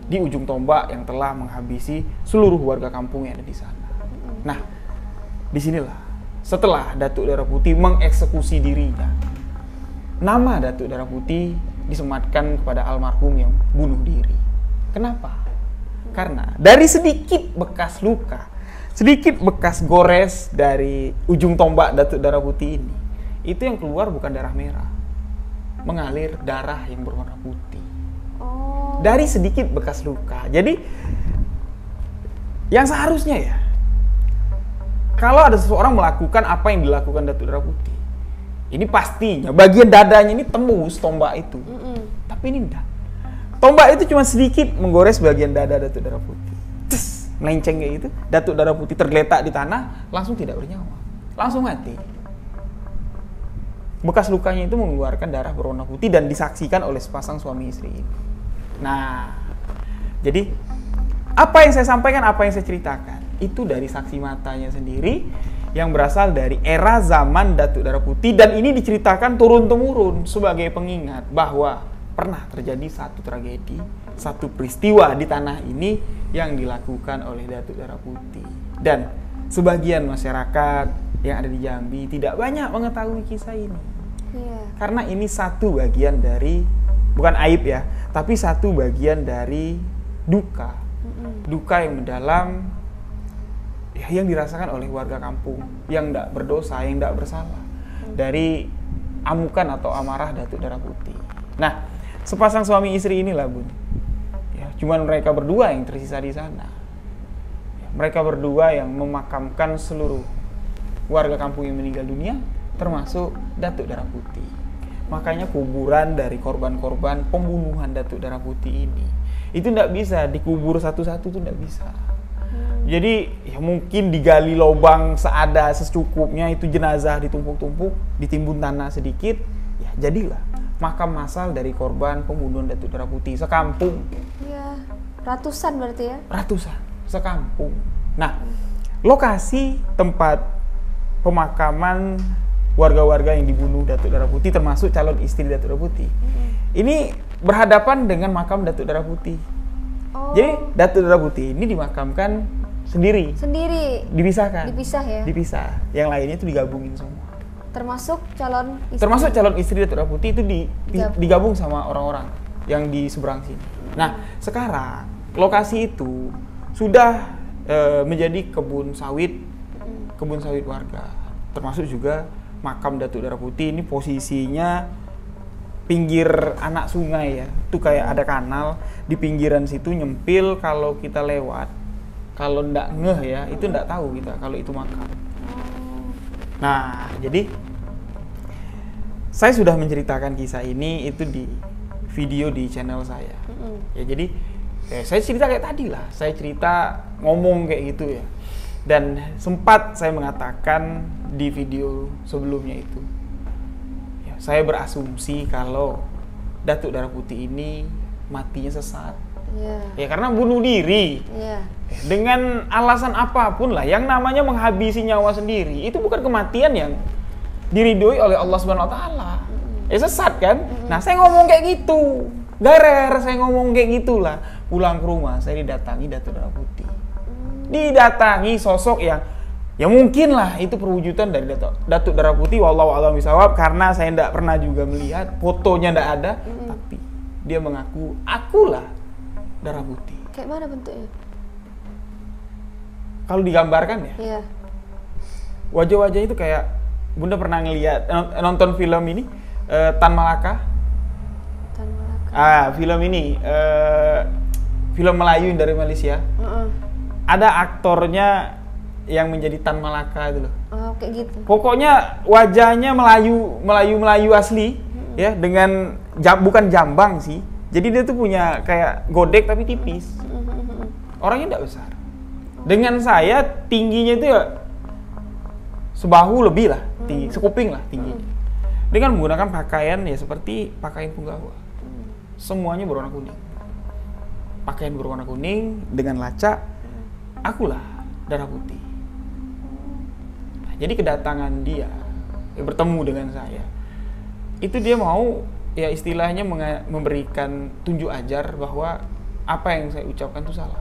di ujung tombak yang telah menghabisi seluruh warga kampung yang ada di sana. Nah, disinilah setelah Datuk Darah Putih mengeksekusi dirinya, nama Datuk Darah Putih disematkan kepada almarhum yang bunuh diri. Kenapa? Karena dari sedikit bekas luka, sedikit bekas gores dari ujung tombak Datuk Darah Putih ini, itu yang keluar bukan darah merah, mengalir darah yang berwarna putih. Dari sedikit bekas luka. Jadi yang seharusnya ya, kalau ada seseorang melakukan apa yang dilakukan Datuk Darah Putih, ini pastinya bagian dadanya ini tembus tombak itu. Tapi ini enggak. Tombak itu cuma sedikit menggores bagian dada Datuk Darah Putih. Tes, melenceng kayak gitu. Datuk Darah Putih tergeletak di tanah, langsung tidak bernyawa. Langsung mati. Bekas lukanya itu mengeluarkan darah berwarna putih dan disaksikan oleh sepasang suami istri ini. Nah, jadi apa yang saya sampaikan, apa yang saya ceritakan, itu dari saksi matanya sendiri yang berasal dari era zaman Datuk Darah Putih, dan ini diceritakan turun-temurun sebagai pengingat bahwa pernah terjadi satu tragedi, satu peristiwa di tanah ini yang dilakukan oleh Datuk Darah Putih. Dan sebagian masyarakat yang ada di Jambi tidak banyak mengetahui kisah ini. Karena ini satu bagian dari, bukan aib ya, tapi satu bagian dari duka. Duka yang mendalam ya, yang dirasakan oleh warga kampung yang tidak berdosa, yang tidak bersalah dari amukan atau amarah Datuk Darah Putih. Nah, sepasang suami istri inilah Bun, ya, cuman mereka berdua yang tersisa di sana. Ya, mereka berdua yang memakamkan seluruh warga kampung yang meninggal dunia, termasuk Datuk Darah Putih. Makanya kuburan dari korban-korban pembunuhan Datuk Darah Putih ini itu tidak bisa dikubur satu-satu, itu tidak bisa. Jadi ya mungkin digali lubang seada secukupnya, itu jenazah ditumpuk-tumpuk, ditimbun tanah sedikit, ya jadilah makam massal dari korban pembunuhan Datuk Darah Putih sekampung. Iya, ratusan berarti ya? Ratusan, sekampung. Nah, lokasi tempat pemakaman warga-warga yang dibunuh Datuk Darah Putih, termasuk calon istri Datuk Darah Putih, ini berhadapan dengan makam Datuk Darah Putih. Jadi Datuk Darah Putih ini dimakamkan sendiri. Dipisahkan. Dipisah ya? Dipisah. Yang lainnya itu digabungin semua. Termasuk calon istri? Termasuk calon istri Datuk Darah Putih itu digabung sama orang-orang yang di seberang sini. Nah, sekarang lokasi itu sudah menjadi kebun sawit warga. Termasuk juga makam Datuk Darah Putih ini posisinya pinggir anak sungai ya. Itu kayak ada kanal di pinggiran situ, nyempil. Kalau kita lewat, kalau ndak ngeh ya, itu ndak tahu kita kalau itu makam. Nah, jadi saya sudah menceritakan kisah ini itu di video di channel saya. Ya, jadi saya cerita kayak tadi lah. Saya cerita ngomong kayak gitu ya. Dan sempat saya mengatakan di video sebelumnya itu, ya, saya berasumsi kalau Datuk Darah Putih ini matinya sesat. Ya karena bunuh diri. Dengan alasan apapun lah, yang namanya menghabisi nyawa sendiri itu bukan kematian yang diridhoi oleh Allah Subhanahu wa taala. Ya sesat kan? Nah, saya ngomong kayak gitu. Garer saya ngomong kayak gitulah. Pulang ke rumah saya didatangi Datuk Darah Putih. Didatangi sosok yang Ya mungkin lah itu perwujudan dari Datuk Darah Putih, wallahu a'lam bishawab, karena saya tidak pernah juga melihat, fotonya tidak ada, tapi dia mengaku, akulah Darah Putih. Kayak mana bentuknya? Kalau digambarkan ya, Iya. wajah-wajahnya itu kayak, Bunda pernah ngelihat, nonton film ini, Tan Malaka? Tan Malaka. Film ini, film Melayu dari Malaysia. Ada aktornya yang menjadi Tan Malaka itu loh. Oh, kayak gitu. Pokoknya wajahnya Melayu asli, ya, dengan bukan jambang sih. Jadi dia tuh punya kayak godek tapi tipis. Orangnya tidak besar. Dengan saya tingginya itu ya sebahu lebih lah, tinggi, sekuping lah tinggi. Dengan menggunakan pakaian ya seperti pakaian punggawa. Semuanya berwarna kuning. Pakaian berwarna kuning dengan lacak. Akulah Darah Putih. Jadi kedatangan dia, ya, bertemu dengan saya, itu dia mau ya istilahnya memberikan tunjuk ajar bahwa apa yang saya ucapkan itu salah.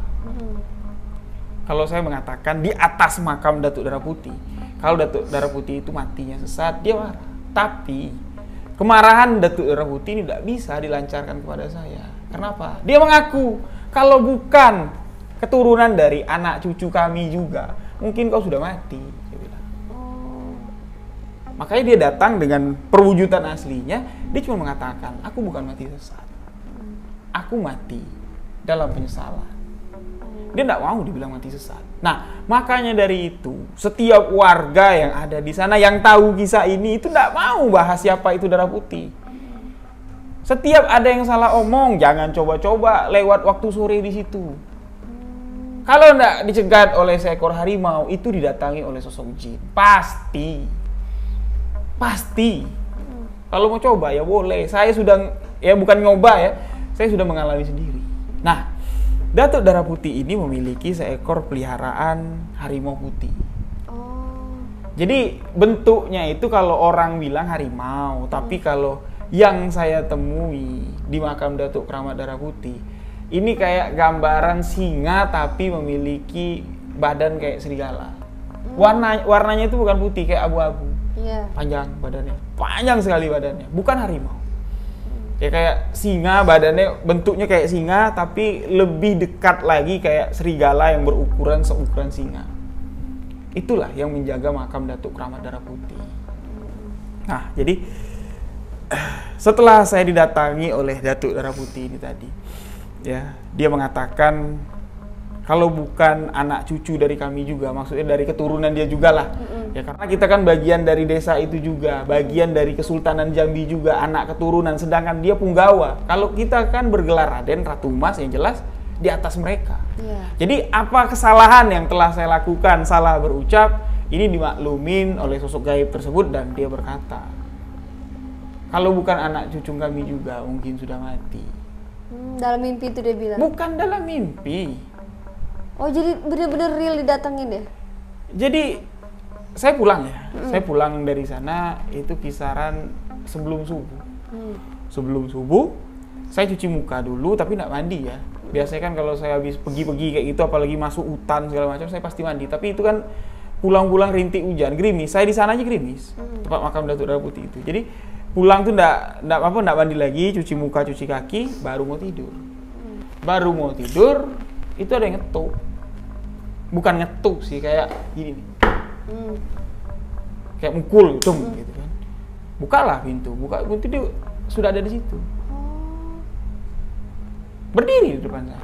Kalau saya mengatakan di atas makam Datuk Darah Putih, kalau Datuk Darah Putih itu matinya sesat, dia marah. Tapi kemarahan Datuk Darah Putih ini tidak bisa dilancarkan kepada saya. Kenapa? Dia mengaku kalau bukan keturunan dari anak cucu kami juga, mungkin kau sudah mati. Makanya dia datang dengan perwujudan aslinya, dia cuma mengatakan, aku bukan mati sesat. Aku mati dalam penyesalan. Dia tidak mau dibilang mati sesat. Nah, makanya dari itu, setiap warga yang ada di sana yang tahu kisah ini, itu tidak mau bahas siapa itu Darah Putih. Setiap ada yang salah omong, jangan coba-coba lewat waktu sore di situ. Kalau tidak dicegat oleh seekor harimau, itu didatangi oleh sosok jin. Pasti. Kalau mau coba ya boleh. Saya sudah, ya bukan nyoba ya, saya sudah mengalami sendiri. Nah, Datuk Darah Putih ini memiliki seekor peliharaan harimau putih. Jadi bentuknya itu kalau orang bilang harimau, tapi kalau yang saya temui di makam Datuk Keramat Darah Putih, ini kayak gambaran singa tapi memiliki badan kayak serigala. Warnanya itu bukan putih, kayak abu-abu. Panjang badannya, panjang sekali badannya, bukan harimau. Ya kayak singa, badannya bentuknya kayak singa tapi lebih dekat lagi kayak serigala yang berukuran seukuran singa. Itulah yang menjaga makam Datuk Keramat Darah Putih. Nah, jadi setelah saya didatangi oleh Datuk Darah Putih ini tadi, ya, dia mengatakan kalau bukan anak cucu dari kami juga, maksudnya dari keturunan dia juga lah. Ya karena kita kan bagian dari desa itu juga, bagian dari Kesultanan Jambi juga, anak keturunan, sedangkan dia punggawa. Kalau kita kan bergelar Raden, Ratu Mas, yang jelas di atas mereka. Jadi apa kesalahan yang telah saya lakukan, salah berucap, ini dimaklumin oleh sosok gaib tersebut dan dia berkata, kalau bukan anak cucu kami juga mungkin sudah mati. Dalam mimpi itu dia bilang? Bukan dalam mimpi. Oh, jadi bener-bener real didatengin ya? Jadi saya pulang ya, saya pulang dari sana itu kisaran sebelum subuh. Sebelum subuh, saya cuci muka dulu tapi nggak mandi ya. Biasanya kan kalau saya habis pergi-pergi kayak gitu, apalagi masuk hutan segala macam, saya pasti mandi. Tapi itu kan pulang-pulang rintik hujan, gerimis. Saya di sana aja gerimis, tempat makam Datuk Darah Putih itu. Jadi pulang tuh nggak mandi lagi, cuci muka, cuci kaki, baru mau tidur. Baru mau tidur, itu ada yang ngetuk. Bukan ngetuk sih, kayak gini nih. Kayak mukul gitu kan. Bukalah pintu, buka pintu, dia sudah ada di situ. Berdiri di depan saya.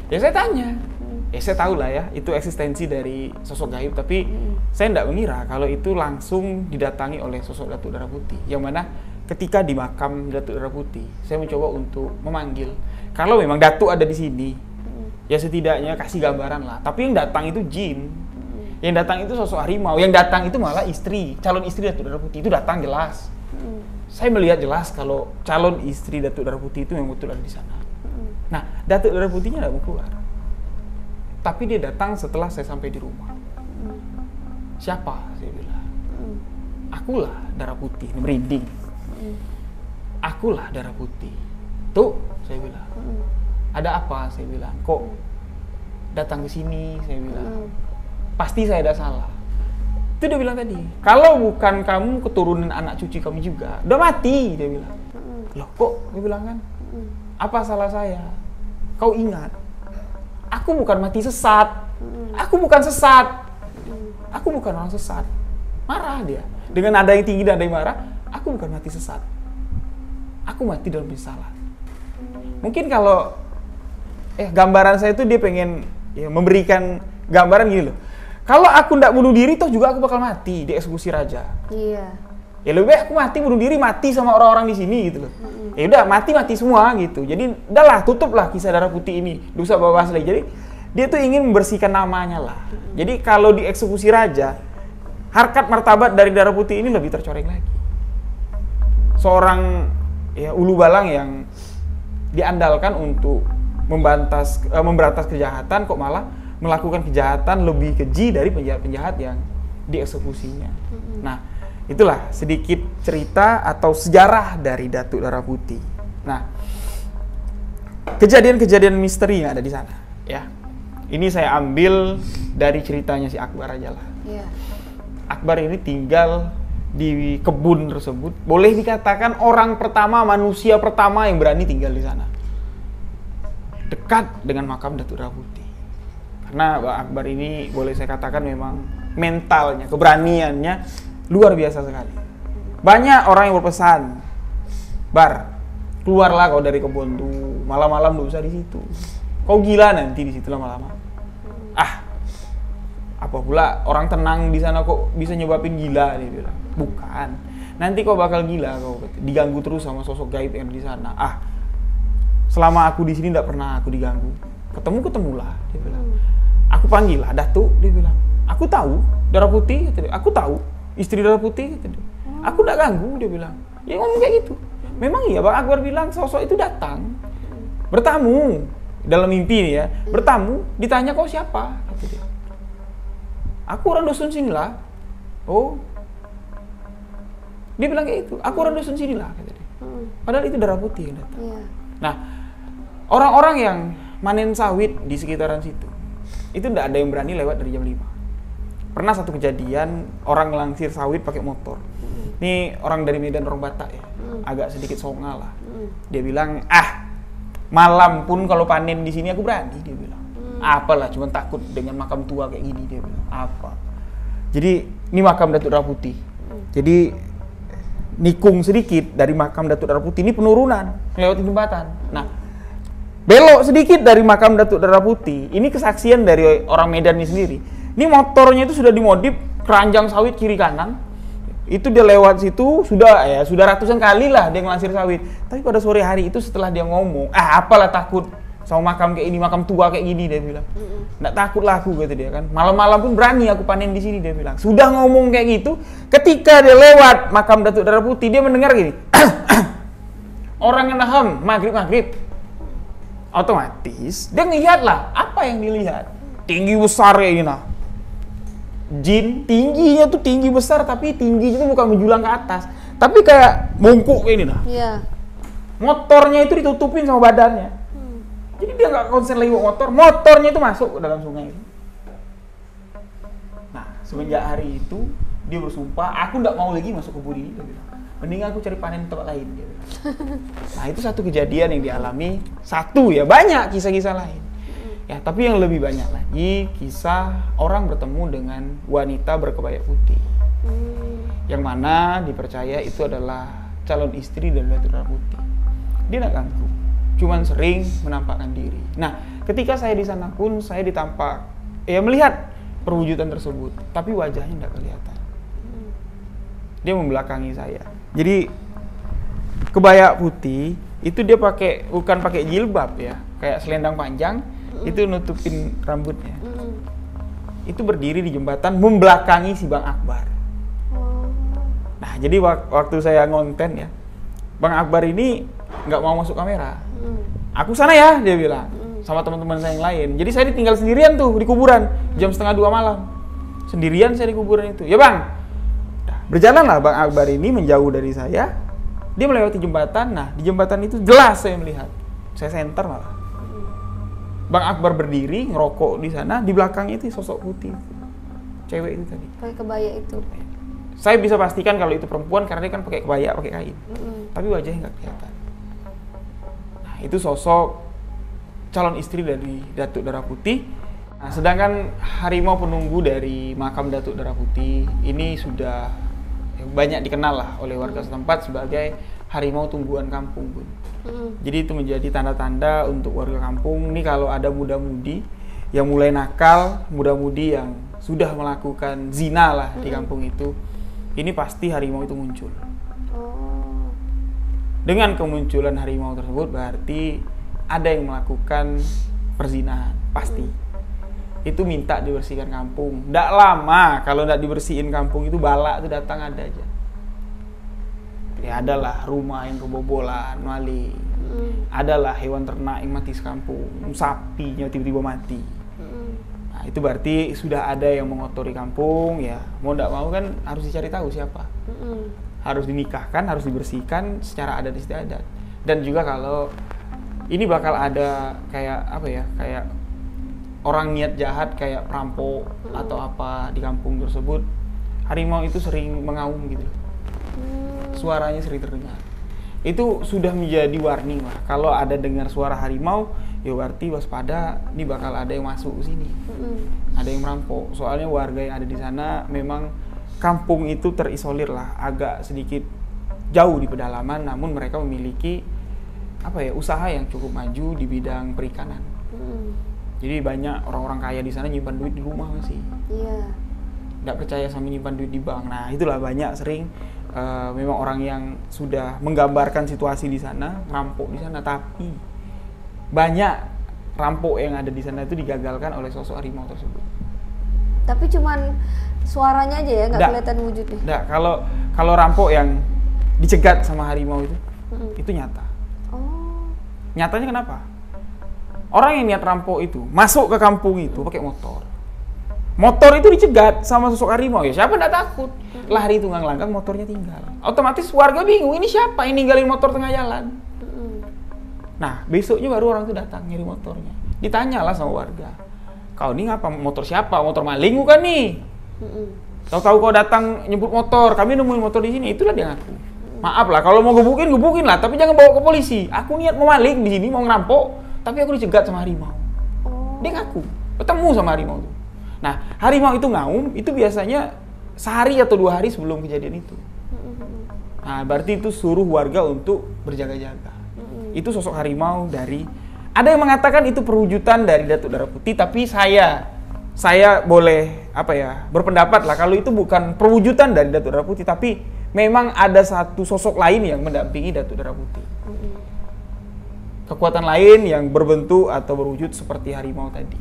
Ya saya tanya. Ya saya tahu lah ya, itu eksistensi dari sosok gaib, tapi saya tidak mengira kalau itu langsung didatangi oleh sosok Datuk Darah Putih. Yang mana ketika di makam Datuk Darah Putih, saya mencoba untuk memanggil. Kalau memang Datuk ada di sini, ya setidaknya kasih gambaran lah. Tapi yang datang itu jin, yang datang itu sosok harimau, yang datang itu malah istri, calon istri Datuk Darah Putih itu datang jelas. Saya melihat jelas kalau calon istri Datuk Darah Putih itu yang betul ada di sana. Nah, Datuk Darah Putihnya tidak mau keluar, tapi dia datang setelah saya sampai di rumah. Siapa? Saya bilang, akulah Darah Putih, merinding. Akulah Darah Putih. Tuh, saya bilang. Ada apa? Saya bilang. Kok datang ke sini? Saya bilang. pasti saya ada salah. Itu dia bilang tadi. Kalau bukan kamu, keturunan anak cucu kamu juga udah mati, dia bilang. Loh kok, dia bilang kan, apa salah saya? Kau ingat, aku bukan mati sesat. Aku bukan sesat. Aku bukan orang sesat. Marah dia. Dengan nada yang tinggi dan nada yang marah, aku bukan mati sesat. Aku mati dalam penyesalan. Mungkin kalau gambaran saya itu dia pengen memberikan gambaran gini loh. Kalau aku ndak bunuh diri, toh juga aku bakal mati dieksekusi raja. Iya. Ya lebih baik aku mati bunuh diri, mati sama orang-orang di sini gitu loh. Ya udah mati semua gitu. Jadi udahlah, tutuplah kisah darah putih ini. Nggak usah bahas lagi. Jadi dia tuh ingin membersihkan namanya lah. Jadi kalau dieksekusi raja, harkat martabat dari darah putih ini lebih tercoreng lagi. Seorang ulu balang yang diandalkan untuk memberantas kejahatan kok malah melakukan kejahatan lebih keji dari penjahat-penjahat yang dieksekusinya. Nah, itulah sedikit cerita atau sejarah dari Datuk Darah Putih. Nah, kejadian-kejadian misteri yang ada di sana, ya. Ini saya ambil dari ceritanya si Akbar aja lah. Yeah. Akbar ini tinggal di kebun tersebut. Boleh dikatakan orang pertama, manusia pertama yang berani tinggal di sana. Dekat dengan makam Datuk Darah Putih. Karena Bang Akbar ini boleh saya katakan memang mentalnya, keberaniannya luar biasa sekali. Banyak orang yang berpesan, Bar, keluarlah kau dari kebun tuh, malam-malam nggak usah di situ. Kau gila nanti di situ lama-lama. Apa pula orang tenang di sana kok bisa nyebabin gila, dia bilang. Bukan. Nanti kau bakal gila, kau diganggu terus sama sosok gaib yang di sana. Selama aku di sini tidak pernah aku diganggu. Ketemulah, dia bilang. Aku panggil lah, Datuk, dia bilang. Aku tahu Darah Putih, aku tahu istri Darah Putih, aku tidak ganggu, dia bilang. Ya ngomong kayak gitu. Memang iya, Bang Akbar bilang sosok itu datang, bertamu dalam mimpi nih ya, bertamu, ditanya kau siapa, kata dia. Aku orang dusun sinilah. Oh, dia bilang kayak itu. Aku orang dusun sinilah, kata dia. Padahal itu Darah Putih yang datang. Yeah. Nah, orang-orang yang manen sawit di sekitaran situ, itu tidak ada yang berani lewat dari jam 5. Pernah satu kejadian orang ngelangsir sawit pakai motor. Ini orang dari Medan, orang Batak ya, agak sedikit songa lah. Dia bilang, malam pun kalau panen di sini aku berani, dia bilang. Apalah, cuma takut dengan makam tua kayak gini, dia bilang. Apa? Jadi ini makam Datuk Darah Putih. Jadi nikung sedikit dari makam Datuk Darah Putih ini penurunan lewat jembatan. Nah, belok sedikit dari makam Datuk Darah Putih. Ini kesaksian dari orang Medan ini sendiri. Ini motornya itu sudah dimodif keranjang sawit kiri kanan. Itu dia lewat situ sudah ratusan kali lah dia ngelansir sawit. Tapi pada sore hari itu setelah dia ngomong, apalah takut sama makam kayak ini, makam tua kayak gini, dia bilang. Nggak takut lah aku, kata dia kan. Malam-malam pun berani aku panen di sini, dia bilang. Sudah ngomong kayak gitu, ketika dia lewat makam Datuk Darah Putih, dia mendengar gini. Orang yang nahem, maghrib. Otomatis dia ngelihat lah apa yang dilihat. Tinggi besar kayak gini nah. Jin, tingginya tuh tinggi besar, tapi tingginya tuh bukan menjulang ke atas, tapi kayak bungkuk kayak ini nah. Iya. Motornya itu ditutupin sama badannya. Jadi dia nggak konsen lagi bawa motor, motornya itu masuk ke dalam sungai. Nah, semenjak hari itu dia bersumpah, aku nggak mau lagi masuk kebun ini. Dia bilang, mending aku cari panen tempat lain. Dia bilang. Nah, itu satu kejadian yang dialami. Satu ya, banyak kisah-kisah lain. Ya, tapi yang lebih banyak lagi kisah orang bertemu dengan wanita berkebaya putih. Yang mana dipercaya itu adalah calon istri dari Datuk Darah Putih. Dia nggak ganggu, cuman sering menampakkan diri. Nah, ketika saya di sana pun saya melihat perwujudan tersebut, tapi wajahnya tidak kelihatan. Dia membelakangi saya. Jadi kebaya putih itu dia bukan pakai jilbab ya, kayak selendang panjang. Itu nutupin rambutnya. Itu berdiri di jembatan membelakangi si Bang Akbar. Nah, jadi waktu saya ngonten ya, Bang Akbar ini nggak mau masuk kamera. Aku sana ya, dia bilang, sama teman-teman saya yang lain. Jadi saya ditinggal sendirian tuh di kuburan jam 1:30 malam. Sendirian saya di kuburan itu. Ya Bang, berjalanlah Bang Akbar ini menjauh dari saya. Dia melewati jembatan. Nah, di jembatan itu jelas saya melihat. Saya senter malah. Bang Akbar berdiri ngerokok di sana, di belakang itu sosok putih. cewek itu tadi. Pakai kebaya itu. Saya bisa pastikan kalau itu perempuan karena dia kan pakai kebaya, pakai kain. Tapi wajahnya nggak kelihatan. Nah, itu sosok calon istri dari Datuk Darah Putih. Nah, sedangkan harimau penunggu dari makam Datuk Darah Putih ini sudah banyak dikenal lah oleh warga setempat sebagai harimau tungguan kampung, Bun. Jadi itu menjadi tanda-tanda untuk warga kampung ini kalau ada muda-mudi yang mulai nakal, muda-mudi yang sudah melakukan zina lah di kampung itu, ini pasti harimau itu muncul. Dengan kemunculan harimau tersebut berarti ada yang melakukan perzinahan, pasti. Itu minta dibersihkan kampung. Nggak lama kalau nggak dibersihin kampung itu bala itu datang ada aja. Ya adalah rumah yang kebobolan, maling. Adalah hewan ternak yang mati sekampung, sapinya tiba-tiba mati. Nah, itu berarti sudah ada yang mengotori kampung, ya mau nggak mau kan harus dicari tahu siapa. Harus dinikahkan, harus dibersihkan secara adat istiadat. Dan juga kalau ini bakal ada kayak apa ya, kayak orang niat jahat kayak perampok atau apa di kampung tersebut, harimau itu sering mengaum gitu. Suaranya sering terdengar. Itu sudah menjadi warning lah. Kalau ada dengar suara harimau, ya berarti waspada, ini bakal ada yang masuk ke sini. Ada yang merampok. Soalnya warga yang ada di sana memang kampung itu terisolir lah, agak sedikit jauh di pedalaman, namun mereka memiliki apa ya, usaha yang cukup maju di bidang perikanan. Jadi banyak orang-orang kaya di sana nyimpan duit di rumah masih. Iya. Nggak percaya sama nyimpan duit di bank. Nah, itulah banyak sering memang orang yang sudah menggambarkan situasi di sana, rampok di sana, tapi banyak rampok yang ada di sana itu digagalkan oleh sosok harimau tersebut. Tapi cuman suaranya aja ya, nggak kelihatan wujudnya. Nggak, kalau rampok yang dicegat sama harimau itu nyata. Nyatanya kenapa? Orang yang niat rampok itu masuk ke kampung itu pakai motor. Motor itu dicegat sama sosok harimau, ya siapa nggak takut? Lari tunggang-langgang, motornya tinggal. Otomatis warga bingung, ini siapa yang ninggalin motor tengah jalan? Nah, besoknya baru orang itu datang nyari motornya. Ditanyalah sama warga, kau ini ngapa, motor siapa? Motor maling bukan nih? Tahu-tahu kau datang nyebut motor, kami nemuin motor di sini. Itulah dia ngaku. Maaf lah, kalau mau gebukin lah, tapi jangan bawa ke polisi. Aku niat mau maling di sini, mau ngerampok, tapi aku dicegat sama harimau. Dia ngaku, ketemu sama harimau itu. Nah, harimau itu ngaum, itu biasanya sehari atau 2 hari sebelum kejadian itu. Nah, berarti itu suruh warga untuk berjaga-jaga. Itu sosok harimau dari, ada yang mengatakan itu perwujudan dari Datuk Darah Putih, tapi saya boleh apa ya, berpendapat lah kalau itu bukan perwujudan dari Datuk Darah Putih, tapi memang ada satu sosok lain yang mendampingi Datuk Darah Putih. Kekuatan lain yang berbentuk atau berwujud seperti harimau tadi.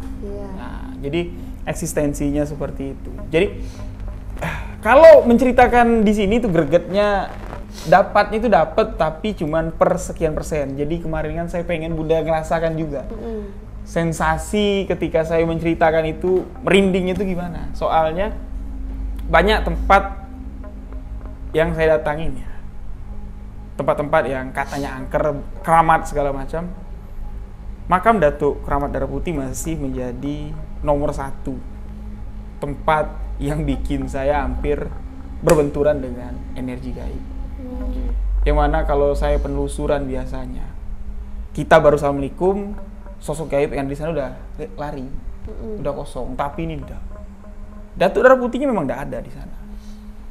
Nah, jadi eksistensinya seperti itu. Jadi kalau menceritakan di sini tuh gregetnya dapatnya itu dapat, tapi cuman per sekian persen. Jadi kemarin kan saya pengen Bunda ngerasakan juga sensasi ketika saya menceritakan itu, merinding itu gimana. Soalnya banyak tempat yang saya datangin ya, tempat-tempat yang katanya angker, keramat segala macam. Makam Datuk Keramat Darah Putih masih menjadi nomor 1 tempat yang bikin saya hampir berbenturan dengan energi gaib. Yang mana kalau saya penelusuran biasanya, kita baru assalamualaikum, sosok gaib yang di sana udah lari, udah kosong. Tapi ini udah, Datuk Darah Putihnya memang tidak ada di sana.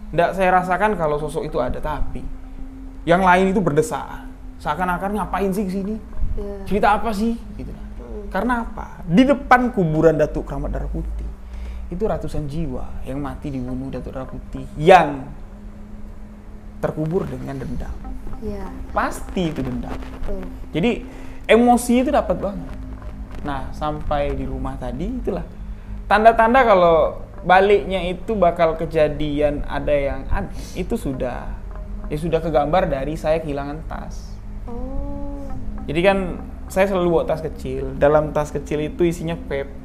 Tidak saya rasakan kalau sosok itu ada, tapi yang lain itu berdesak. Seakan-akan ngapain sih kesini? Cerita apa sih? Gitu. Karena apa? Di depan kuburan Datuk Keramat Darah Putih itu ratusan jiwa yang mati dibunuh Datuk Darah Putih yang terkubur dengan dendam. Pasti itu dendam. Jadi emosi itu dapat banget. Nah, sampai di rumah tadi itulah tanda-tanda kalau baliknya itu bakal kejadian ada yang aneh. Itu sudah kegambar dari saya kehilangan tas. Jadi kan saya selalu bawa tas kecil. Dalam tas kecil itu isinya vape.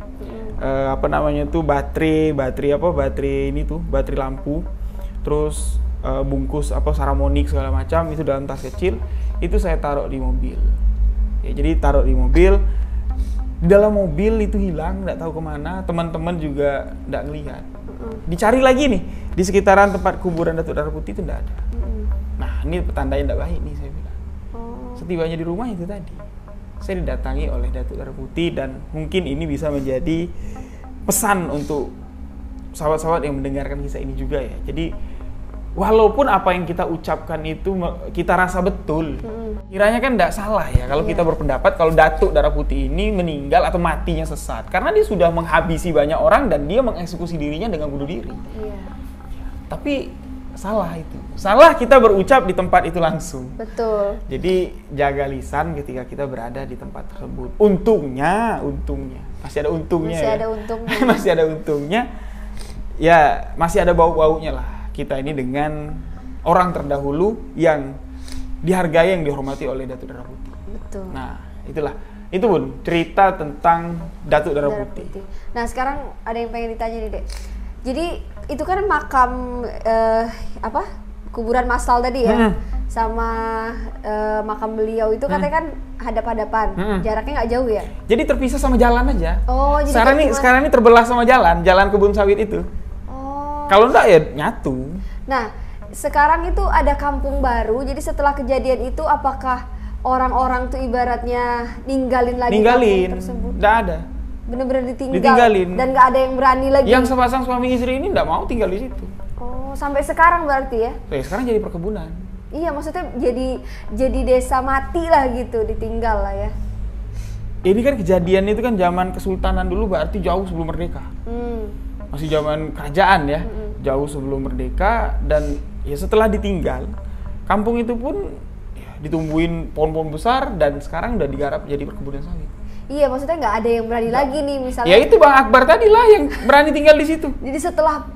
Baterai lampu, terus bungkus Saramonic segala macam itu dalam tas kecil. Itu saya taruh di mobil. Ya, jadi taruh di mobil. Di dalam mobil itu hilang, nggak tahu kemana. Teman-teman juga nggak ngelihat. Dicari lagi nih di sekitaran tempat kuburan Datuk Darah Putih itu nggak ada. Nah, ini petanda yang nggak baik nih saya bilang. Setibanya di rumah itu tadi, saya didatangi oleh Datuk Darah Putih, dan mungkin ini bisa menjadi pesan untuk sahabat-sahabat yang mendengarkan kisah ini juga ya. Jadi walaupun apa yang kita ucapkan itu kita rasa betul, kiranya kan tidak salah ya kalau kita berpendapat kalau Datuk Darah Putih ini meninggal atau matinya sesat, karena dia sudah menghabisi banyak orang dan dia mengeksekusi dirinya dengan bunuh diri. Tapi salah itu, salah kita berucap di tempat itu langsung. Betul. Jadi jaga lisan ketika kita berada di tempat tersebut. Untungnya masih ada untungnya. Masih ada untungnya. Ya masih ada bau-baunya lah. Kita ini dengan orang terdahulu yang dihargai, yang dihormati oleh Datuk Darah Putih. Betul. Nah, itulah. Itu pun cerita tentang Datuk Darah Putih. Nah, sekarang ada yang pengen ditanya nih, Dek. Jadi, itu kan makam kuburan massal tadi ya. Sama makam beliau itu katanya kan hadap-hadapan. Jaraknya nggak jauh ya? Jadi terpisah sama jalan aja. Oh, jadi sekarang ini terbelah sama jalan kebun sawit itu. Kalau enggak ya nyatu. Nah, sekarang itu ada kampung baru. Jadi setelah kejadian itu apakah orang-orang tuh ibaratnya ninggalin kampung tersebut? Nggak ada. Bener-bener ditinggalin. Dan nggak ada yang berani lagi. Yang sepasang suami istri ini nggak mau tinggal di situ. Oh, sampai sekarang berarti ya? Sekarang jadi perkebunan. Iya, maksudnya jadi desa mati lah gitu, ditinggal lah ya. Ini kan kejadian itu kan zaman kesultanan dulu, berarti jauh sebelum merdeka. Masih zaman kerajaan ya, jauh sebelum merdeka, dan ya setelah ditinggal, kampung itu pun ya, ditumbuhin pohon-pohon besar dan sekarang udah digarap jadi perkebunan sawit. Iya, maksudnya nggak ada yang berani lagi nih misalnya. Ya itu Bang Akbar tadi lah yang berani tinggal di situ. Jadi setelah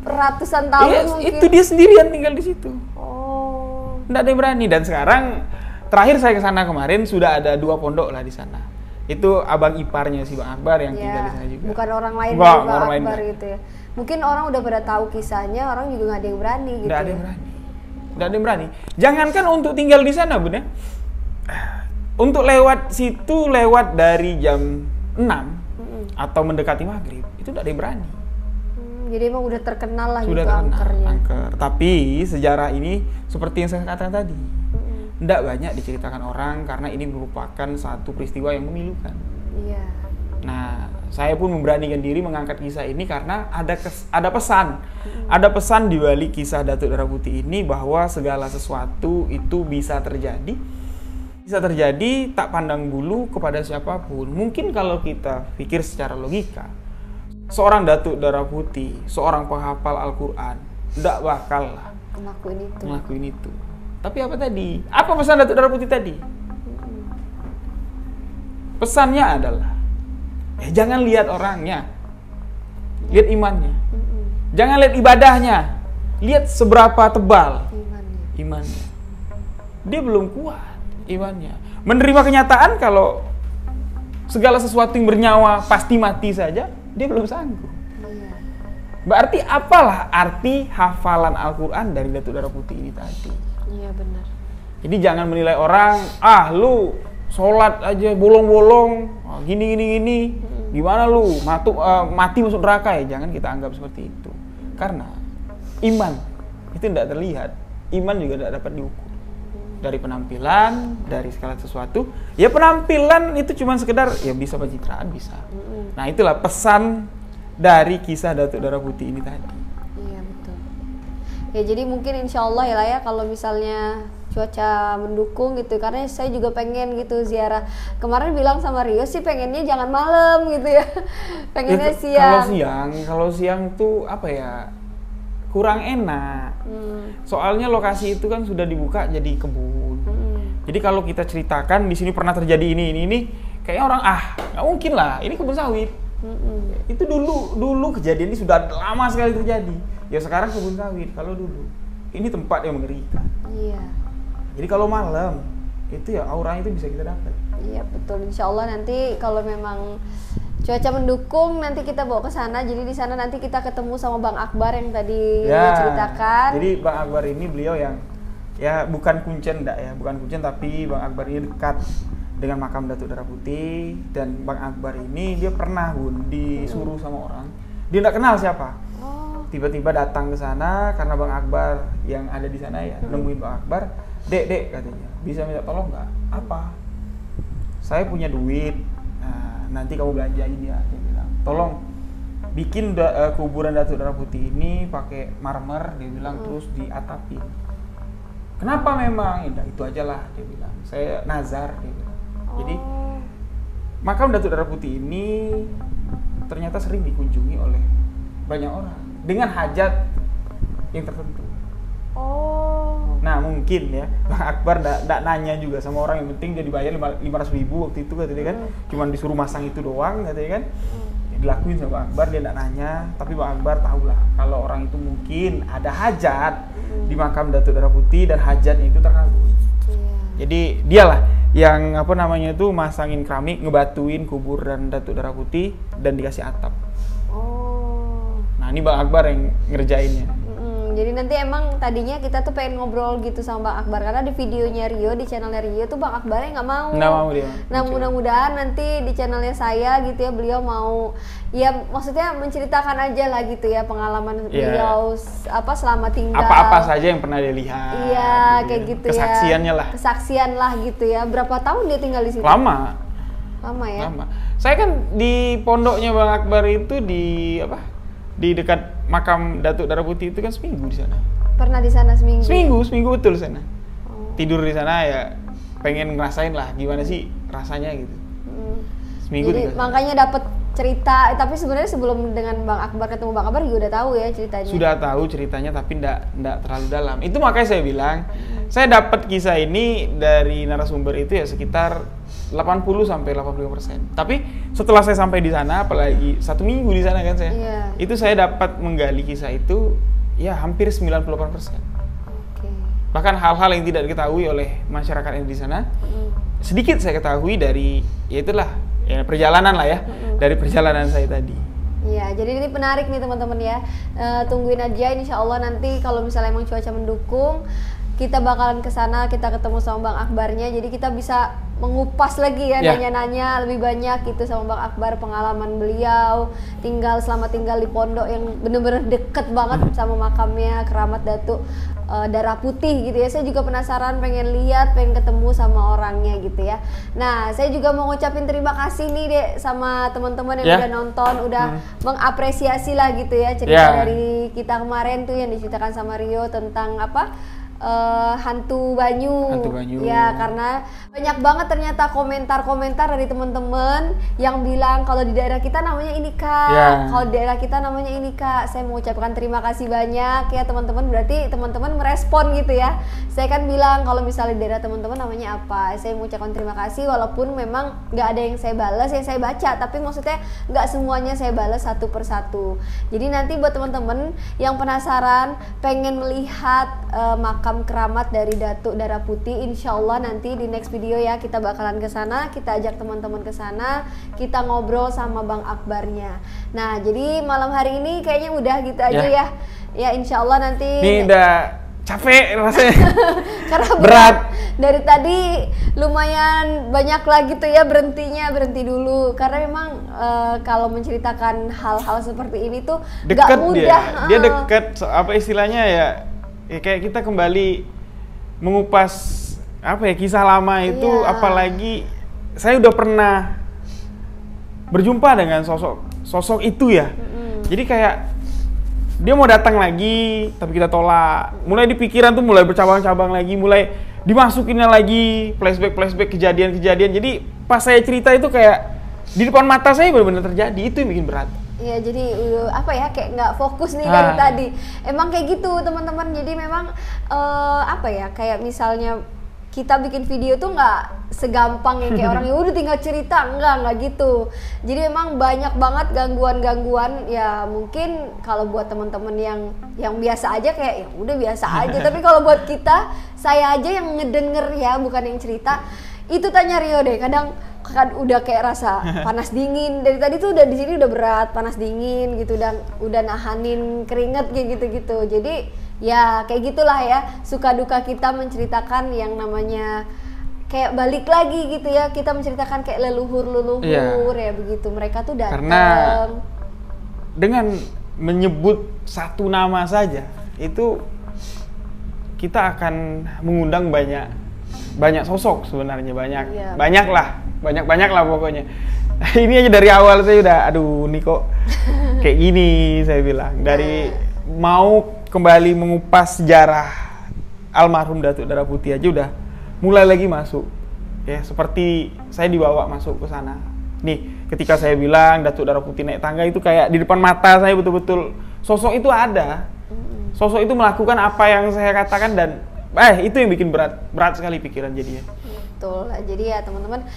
ratusan tahun mungkin. Itu dia sendirian tinggal di situ. Oh. Nggak ada yang berani, dan sekarang terakhir saya ke sana kemarin sudah ada 2 pondok lah di sana. Itu abang iparnya si Bang Akbar yang tinggal di sana juga. Bukan orang lain dari Bang Akbar gitu ya. Mungkin orang udah pada tahu kisahnya, orang juga nggak ada yang berani gitu. Nggak ada yang berani. Jangankan untuk tinggal di sana, Bun ya. Untuk lewat situ, lewat dari jam 6 atau mendekati maghrib, itu nggak ada yang berani. Jadi emang udah terkenal lah sudah gitu terkenal, angker. Tapi sejarah ini seperti yang saya katakan tadi, tidak banyak diceritakan orang karena ini merupakan satu peristiwa yang memilukan. Iya. Nah, saya pun memberanikan diri mengangkat kisah ini karena ada pesan. Ada pesan di balik kisah Datuk Darah Putih ini bahwa segala sesuatu itu bisa terjadi. Bisa terjadi tak pandang bulu kepada siapapun. Mungkin kalau kita pikir secara logika, seorang Datuk Darah Putih, seorang penghafal Al-Quran, tidak bakal lah ngelakuin itu. Tapi apa tadi? Apa pesan Datuk Darah Putih tadi? Pesannya adalah, jangan lihat orangnya, lihat imannya. Jangan lihat ibadahnya, lihat seberapa tebal imannya. Dia belum kuat imannya. Menerima kenyataan kalau segala sesuatu yang bernyawa pasti mati saja, dia belum sanggup. Berarti apalah arti hafalan Al-Quran dari Datuk Darah Putih ini tadi? Iya benar. Jadi jangan menilai orang, lu sholat aja bolong-bolong, gini, gimana lu mati masuk neraka ya? Jangan kita anggap seperti itu. Karena iman itu tidak terlihat, iman juga tidak dapat diukur. Dari penampilan, dari segala sesuatu. Ya penampilan itu cuma sekedar ya bisa pencitraan, bisa. Nah itulah pesan dari kisah Datuk Darah Putih ini tadi. Iya betul. Ya jadi mungkin insya Allah ya lah ya, kalau misalnya cuaca mendukung gitu, karena saya juga pengen gitu ziarah. Kemarin bilang sama Rio sih pengennya jangan malam gitu ya. Pengennya siang. Kalau siang tuh apa ya? Kurang enak. Soalnya lokasi itu kan sudah dibuka jadi kebun. Jadi kalau kita ceritakan di sini pernah terjadi ini, kayaknya orang nggak mungkin lah, ini kebun sawit. Itu dulu kejadian ini sudah lama sekali terjadi. Ya sekarang kebun sawit. Kalau dulu ini tempat yang mengerikan. Iya. Jadi kalau malam itu ya auranya itu bisa kita dapat. Iya betul. Insya Allah nanti kalau memang cuaca mendukung nanti kita bawa ke sana. Jadi di sana nanti kita ketemu sama Bang Akbar yang tadi ceritakan. Jadi Bang Akbar ini beliau yang ya bukan kuncen tapi Bang Akbar ini dekat dengan makam Datuk Darah Putih. Dan Bang Akbar ini dia pernah Bun disuruh sama orang, dia nggak kenal siapa. Tiba-tiba datang ke sana karena Bang Akbar yang ada di sana ya, nemuin Bang Akbar, dek katanya, bisa minta tolong nggak? Apa? Saya punya duit, nah, nanti kamu belanjain ya, dia bilang. Tolong bikin kuburan Datuk Darah Putih ini pakai marmer, dia bilang, terus diatapin. Kenapa memang? Ya, itu aja lah, dia bilang. Saya nazar, dia bilang. Jadi makam Datuk Darah Putih ini ternyata sering dikunjungi oleh banyak orang dengan hajat yang tertentu. Nah mungkin ya Bang Akbar nggak nanya juga sama orang, yang penting dia dibayar 500.000 waktu itu katanya kan, cuman disuruh masang itu doang katanya kan. Ya, dilakuin sama Bang Akbar, dia nggak nanya, tapi Bang Akbar tahulah kalau orang itu mungkin ada hajat di makam Datuk Darah Putih dan hajatnya itu terkabul. Jadi dialah yang masangin keramik, ngebatuin kuburan Datuk Darah Putih dan dikasih atap. Nah ini Bang Akbar yang ngerjainnya. Jadi nanti emang tadinya kita tuh pengen ngobrol gitu sama Bang Akbar, karena di videonya Rio, di channelnya Rio tuh Bang Akbarnya nggak mau. Nggak mau dia. Nah mudah-mudahan nanti di channelnya saya gitu ya, beliau mau, ya maksudnya menceritakan aja lah gitu ya pengalaman beliau selama tinggal. Apa-apa saja yang pernah dia lihat. Iya gitu kayak gitu ya. Kesaksiannya lah. Kesaksian lah gitu ya. Berapa tahun dia tinggal di situ? Lama ya. Lama. Saya kan di pondoknya Bang Akbar itu di dekat makam Datuk Darah Putih itu kan seminggu di sana. Pernah di sana seminggu? Seminggu betul di sana. Tidur di sana ya, pengen ngerasain lah gimana sih rasanya gitu. Seminggu. Jadi makanya dapat cerita, tapi sebenarnya sebelum dengan Bang Akbar ketemu Bang Akbar juga udah tahu ya ceritanya. Sudah tahu ceritanya tapi enggak terlalu dalam. Itu makanya saya bilang, saya dapat kisah ini dari narasumber itu ya sekitar 80-85%. Tapi setelah saya sampai di sana, apalagi 1 minggu di sana kan saya, itu saya dapat menggali kisah itu ya hampir 98%. Bahkan hal-hal yang tidak diketahui oleh masyarakat yang di sana, sedikit saya ketahui dari perjalanan lah ya, dari perjalanan saya tadi. Iya, jadi ini menarik nih teman-teman ya. Tungguin aja, insya Allah nanti kalau misalnya emang cuaca mendukung, kita bakalan ke sana, kita ketemu sama Bang Akbarnya, jadi kita bisa mengupas lagi ya, nanya-nanya lebih banyak gitu sama Bang Akbar, pengalaman beliau selama tinggal di pondok yang bener-bener deket banget sama makamnya keramat Datuk Darah Putih gitu ya. Saya juga penasaran, pengen lihat, pengen ketemu sama orangnya gitu ya. Nah, saya juga mau ngucapin terima kasih nih Dek sama teman-teman yang udah nonton, udah mengapresiasi lah gitu ya cerita dari kita kemarin tuh yang diceritakan sama Rio tentang hantu Banyu. Ya, karena banyak banget ternyata komentar-komentar dari teman-teman yang bilang kalau di daerah kita namanya ini Kak, kalau di daerah kita namanya ini Kak. Saya mau ucapkan terima kasih banyak ya teman-teman, berarti teman-teman merespon gitu ya. Saya kan bilang kalau misalnya di daerah teman-teman namanya apa, saya mau ucapkan terima kasih walaupun memang nggak ada yang saya balas, yang saya baca, tapi maksudnya nggak semuanya saya balas satu persatu. Jadi nanti buat teman-teman yang penasaran, pengen melihat makam keramat dari Datuk Darah Putih, insya Allah nanti di next video ya kita bakalan ke sana, kita ajak teman-teman ke sana, kita ngobrol sama Bang Akbarnya. Nah, jadi malam hari ini kayaknya udah gitu aja ya. Ya insya Allah nanti. Ini udah capek rasanya. Karena berat. Dari tadi lumayan banyak lah gitu ya, berhenti dulu karena memang kalau menceritakan hal-hal seperti ini tuh deket, gak mudah. Dia deket, apa istilahnya ya kayak kita kembali mengupas kisah lama itu. Apalagi saya udah pernah berjumpa dengan sosok itu ya. Jadi kayak dia mau datang lagi tapi kita tolak. Mulai di pikiran tuh mulai bercabang-cabang lagi, mulai dimasukinnya lagi flashback kejadian-kejadian. Jadi pas saya cerita itu kayak di depan mata saya benar-benar terjadi. Itu yang bikin berat. Ya, jadi kayak nggak fokus nih dari tadi. Emang kayak gitu teman-teman. Jadi memang kayak misalnya kita bikin video tuh nggak segampang yang kayak orang ya udah tinggal cerita, nggak gitu. Jadi memang banyak banget gangguan-gangguan ya. Mungkin kalau buat teman-teman yang biasa aja kayak ya udah biasa aja. Tapi kalau buat kita, saya aja yang ngedenger ya, bukan yang cerita. Itu tanya Rio deh, kadang kan udah kayak rasa panas dingin dari tadi tuh, udah di sini udah berat, panas dingin gitu, udah nahanin keringet kayak gitu. Jadi ya kayak gitulah ya, suka duka kita menceritakan yang namanya kayak balik lagi gitu ya, kita menceritakan kayak leluhur ya begitu, mereka tuh datang. Karena dengan menyebut satu nama saja itu kita akan mengundang banyak sosok sebenarnya, banyak lah pokoknya. Ini aja dari awal saya udah aduh nih kok kayak gini, saya bilang dari mau kembali mengupas sejarah almarhum Datuk Darah Putih aja udah mulai lagi masuk ya, seperti saya dibawa masuk ke sana nih. Ketika saya bilang Datuk Darah Putih naik tangga, itu kayak di depan mata saya betul-betul sosok itu ada, sosok itu melakukan apa yang saya katakan, dan itu yang bikin berat sekali pikiran jadinya. Betul. Jadi ya teman-teman,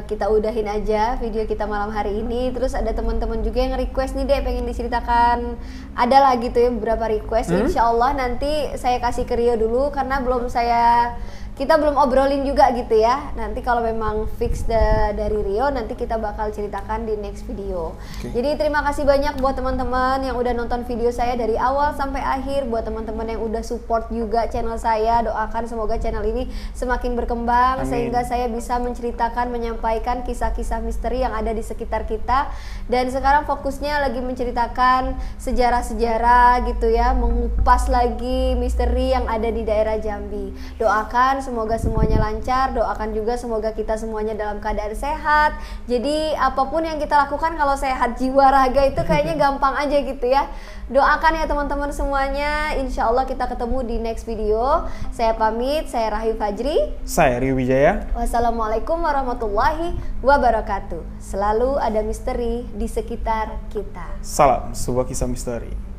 kita udahin aja video kita malam hari ini. Terus ada teman-teman juga yang request nih, Dek, pengen diceritakan, ada lah gitu ya beberapa request. Insya Allah nanti saya kasih ke Rio dulu, karena kita belum obrolin juga gitu ya. Nanti kalau memang fix dari Rio, nanti kita bakal ceritakan di next video. Jadi terima kasih banyak buat teman-teman yang udah nonton video saya dari awal sampai akhir. Buat teman-teman yang udah support juga channel saya, doakan semoga channel ini semakin berkembang. Amin. Sehingga saya bisa menceritakan, menyampaikan kisah-kisah misteri yang ada di sekitar kita. Dan sekarang fokusnya lagi menceritakan sejarah-sejarah gitu ya, mengupas lagi misteri yang ada di daerah Jambi. Doakan semoga semuanya lancar, doakan juga semoga kita semuanya dalam keadaan sehat. Jadi apapun yang kita lakukan kalau sehat jiwa raga itu kayaknya gampang aja gitu ya. Doakan ya teman-teman semuanya. Insya Allah kita ketemu di next video. Saya pamit, saya Rahyu Fajri, saya Rio Wijaya. Wassalamualaikum warahmatullahi wabarakatuh. Selalu ada misteri di sekitar kita. Salam sebuah kisah misteri.